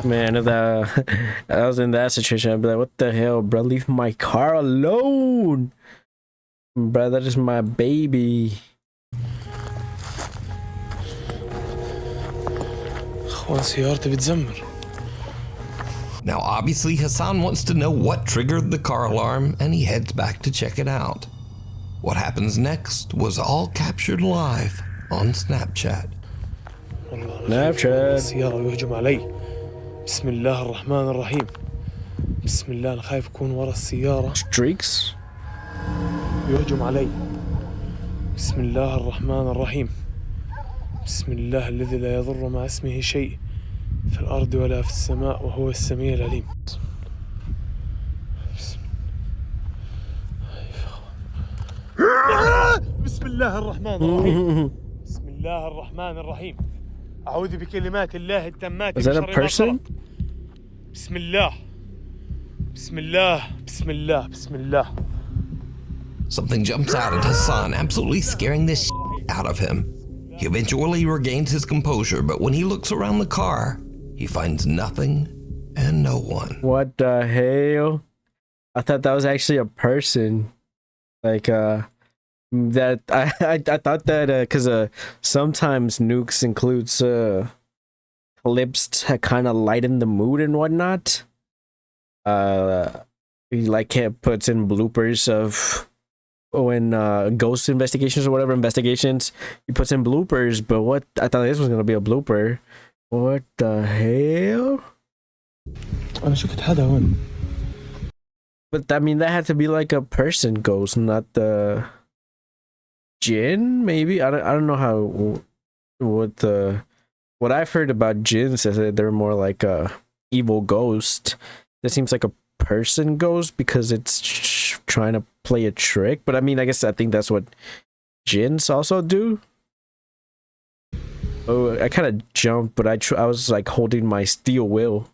Man, if I was in that situation, I'd be like, what the hell, bro? Leave my car alone. Bro, that is my baby. أخوان سيارتي بتزمر. Now obviously Hassan wants to know what triggered the car alarm, and he heads back to check it out. What happens next was all captured live on Snapchat. Snapchat. السيارة يهجم علي. بسم الله الرحمن الرحيم. بسم الله أنا خايف أكون ورا السيارة. Streaks. يهجم علي. بسم الله الرحمن الرحيم. بسم الله الذي لا يضر مع اسمه شيء في الأرض ولا في السماء وهو السميع العليم. بسم الله الرحمن الرحيم. بسم الله الرحمن الرحيم. أعوذ بكلمات الله التامات Is that a من شر ما person? خلق. بسم الله. بسم الله. بسم الله. بسم الله. Something jumps out at Hassan, absolutely scaring the shit out of him. He eventually regains his composure, but when he looks around the car, he finds nothing and no one. What the hell? I thought that was actually a person. Like, that I thought that because sometimes Nukes includes clips to kind of lighten the mood and whatnot. He like puts in bloopers of when ghost investigations or whatever investigations, he puts in bloopers. But what, I thought this was gonna be a blooper. What the hell? أنا شفت هذا وين. But I mean, that had to be like a person ghost, not the jinn. Maybe I don't know how what I've heard about jinns is that they're more like a evil ghost. This seems like a person ghost because it's trying to play a trick. But I mean, I think that's what jinns also do. Oh, I kind of jumped, but I was like holding my steel will.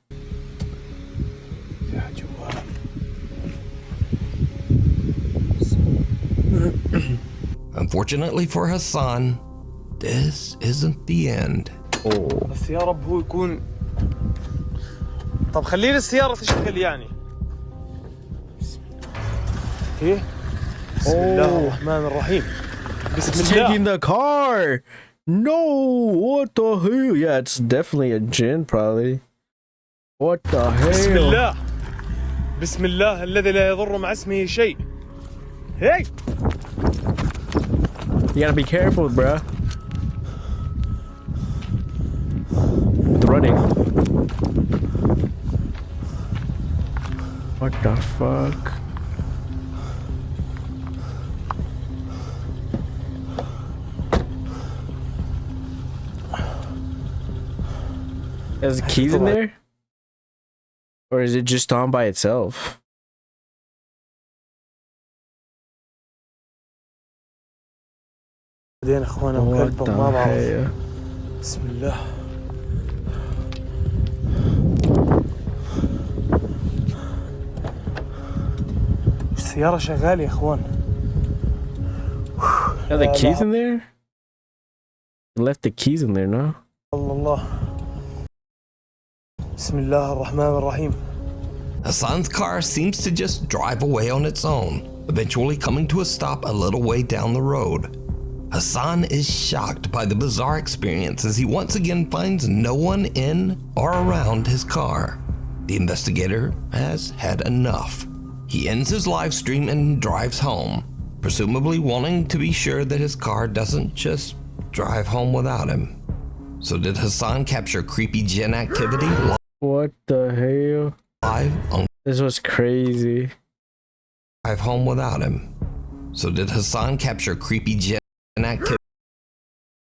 Unfortunately for Hassan, this isn't the end. Oh. بس يا رب هو يكون. طب خليني السيارة تشتغل يعني. إيه؟ بسم الله الرحمن الرحيم. بسم It's الله. taking the car. No, what the hell? Yeah, it's definitely a jinn, probably. What the hell? بسم الله. بسم الله الذي لا يضر مع اسمه شيء. Hey! You gotta be careful, bruh. With running. What the fuck? Is the keys in there? Or is it just on by itself? بعدين اخوانا وكلبهم ما بعرف. بسم الله. السيارة شغالة يا اخوان. Are the keys in there? Left the keys in there, no? الله. بسم الله الرحمن الرحيم. Hassan's car seems to just drive away on its own, eventually coming to a stop a little way down the road. Hassan is shocked by the bizarre experience as he once again finds no one in or around his car. The investigator has had enough. He ends his live stream and drives home, presumably wanting to be sure that his car doesn't just drive home without him. So did Hassan capture creepy Gen activity What the hell? live on This was crazy. drive home without him? So did Hassan capture creepy Gen activity?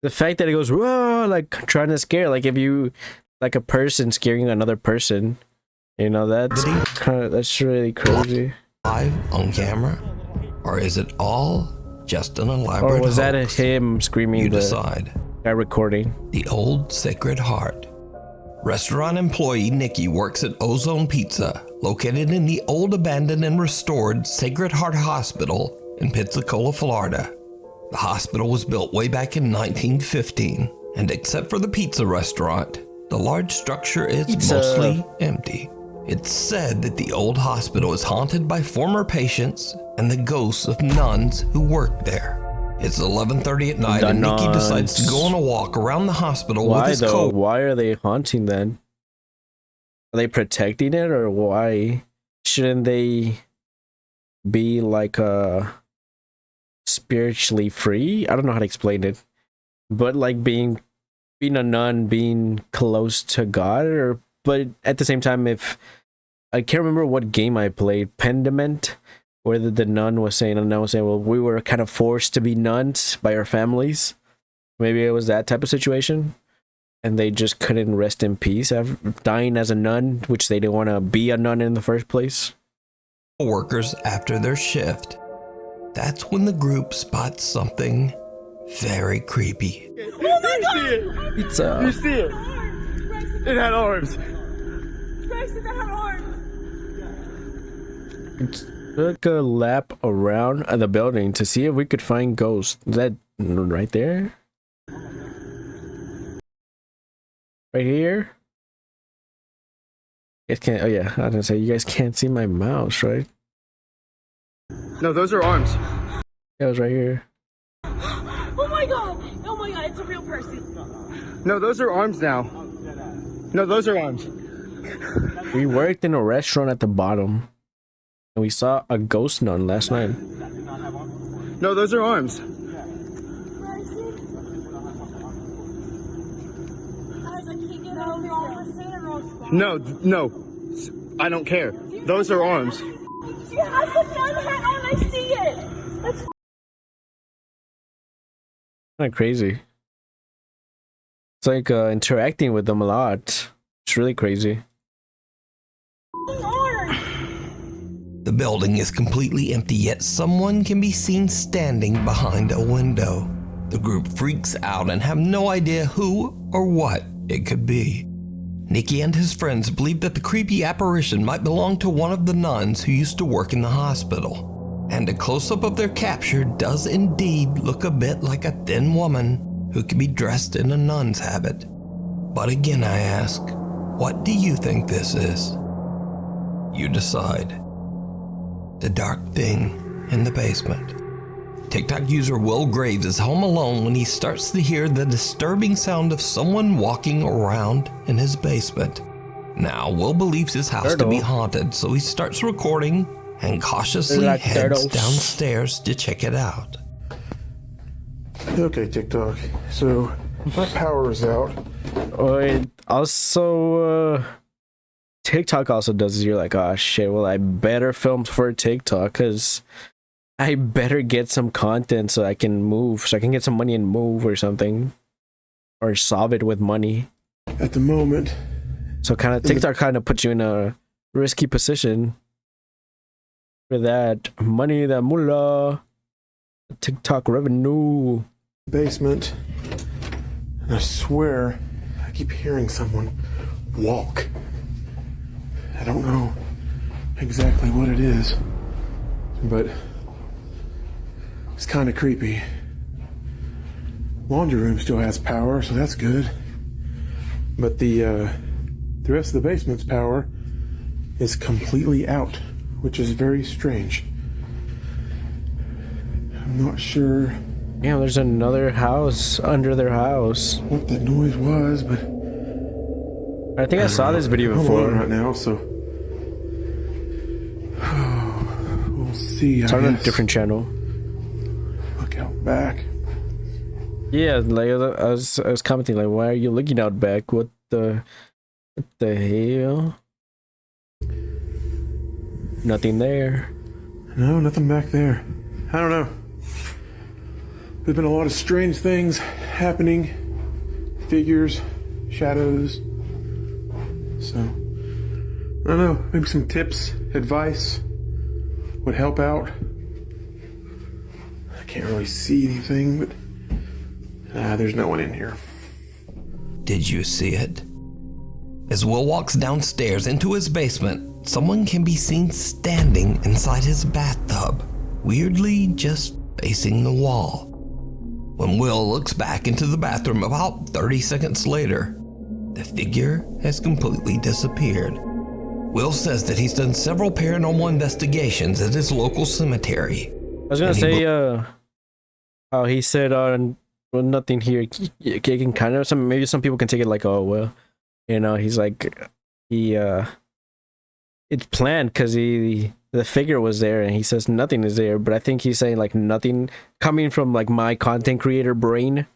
The fact that it goes, whoa, like trying to scare, like if you, like a person scaring another person, you know, that's really crazy. Live on camera? Or is it all just an elaborate Or was that hoax? him screaming? You the decide. Guy recording. The Old Sacred Heart. Restaurant employee Nikki works at Ozone Pizza, located in the old abandoned and restored Sacred Heart Hospital in Pensacola, Florida. The hospital was built way back in 1915, and except for the pizza restaurant, the large structure is mostly empty. It's said that the old hospital is haunted by former patients and the ghosts of nuns who worked there. It's 11:30 at night and Nikki decides to go on a walk around the hospital with his coat. Why are they haunting then? Are they protecting it, or why? Shouldn't they be like spiritually free? I don't know how to explain it. But like being a nun, being close to God, but at the same time, if I can't remember what game I played, Pendament, where the nun was saying, well, we were kind of forced to be nuns by our families. Maybe it was that type of situation, and they just couldn't rest in peace after dying as a nun, which they didn't want to be a nun in the first place. Workers after their shift. That's when the group spots something very creepy. Oh my God! Pizza. You see it? It had arms. It had arms. Took a lap around the building to see if we could find ghosts. Is that right there? Right here? You guys can't. Oh yeah, I was gonna say you guys can't see my mouse, right? No, those are arms. Yeah, it was right here. Oh my God! Oh my God! It's a real person. No, those are arms now. No, those are arms. We worked in a restaurant at the bottom, and we saw a ghost nun last night. No, those are arms. No, I don't care. Those are arms. She has the nun hat on. I see it. That's Kind of crazy. It's like interacting with them a lot. It's really crazy. The building is completely empty, yet someone can be seen standing behind a window. The group freaks out and have no idea who or what it could be. Nikki and his friends believe that the creepy apparition might belong to one of the nuns who used to work in the hospital. And a close-up of their capture does indeed look a bit like a thin woman who could be dressed in a nun's habit. But again I ask, what do you think this is? You decide. The dark thing in the basement. TikTok user Will Graves is home alone when he starts to hear the disturbing sound of someone walking around in his basement. Now, Will believes his house to be haunted, so he starts recording and cautiously heads downstairs to check it out. Okay, TikTok. So, my power is out. Oh, and also, TikTok also does this. You're like, oh shit, well, I better film for TikTok, because I better get some content so I can move, so I can get some money and move or something. Or solve it with money. At the moment. So kind of TikTok kind of puts you in a risky position for that money, that mullah, TikTok revenue. Basement. And I swear, I keep hearing someone walk. I don't know exactly what it is. but it's kind of creepy. Laundry room still has power, so that's good. But the rest of the basement's power is completely out, which is very strange. I'm not sure. Yeah, there's another house under their house. What that noise was, but I think I saw this video before. I'm alone right now, so we'll see. It's on a different channel. Look out back. Yeah, like I was commenting, like, why are you looking out back? What the hell? Nothing there. No, nothing back there. I don't know. There's been a lot of strange things happening. Figures, shadows. So, I don't know. Maybe some tips, advice would help out. I can't really see anything, but there's no one in here. Did you see it? As Will walks downstairs into his basement, someone can be seen standing inside his bathtub, weirdly just facing the wall. When Will looks back into the bathroom about 30 seconds later, the figure has completely disappeared. Will says that he's done several paranormal investigations at his local cemetery. I was gonna say, how he said, well, nothing here. You can kind of, maybe some people can take it like, oh, well, you know, he's like, it's planned because the figure was there and he says nothing is there, but I think he's saying like nothing coming from like my content creator brain.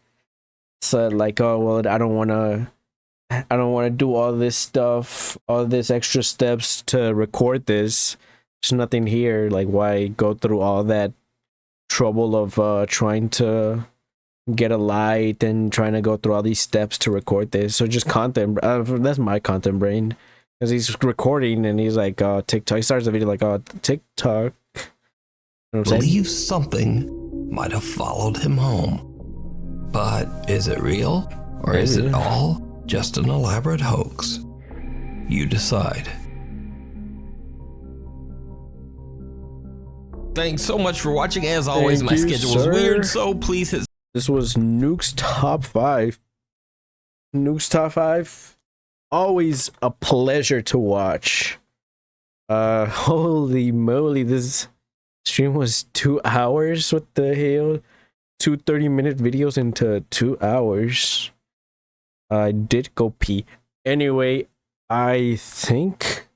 So like, oh, well, I don't want to do all this stuff, all this extra steps to record this. There's nothing here. Like, why go through all that trouble of trying to get a light and trying to go through all these steps to record this? So just content. That's my content brain, because he's recording and he's like, TikTok. He starts the video like, TikTok. You know what I'm saying? Believes something might have followed him home. But is it real? Or is it all just an elaborate hoax? You decide. Thanks so much for watching. As always, my schedule was weird, so please hit. This was Nuke's Top 5. Nuke's Top 5. Always a pleasure to watch. Holy moly, this stream was 2 hours. What the hell? 2 30-minute videos into 2 hours. I did go pee. Anyway, I think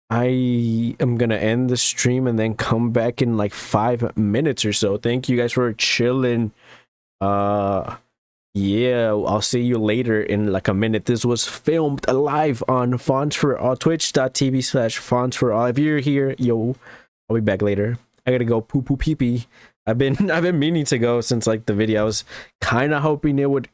I am gonna end the stream and then come back in like 5 minutes or so. Thank you guys for chilling. Yeah, I'll see you later in like a minute. This was filmed live on Fonts for All, twitch.tv/Fonts for All. If you're here, yo, I'll be back later. I gotta go poo pee pee. I've been meaning to go since like the video. I was kind of hoping it would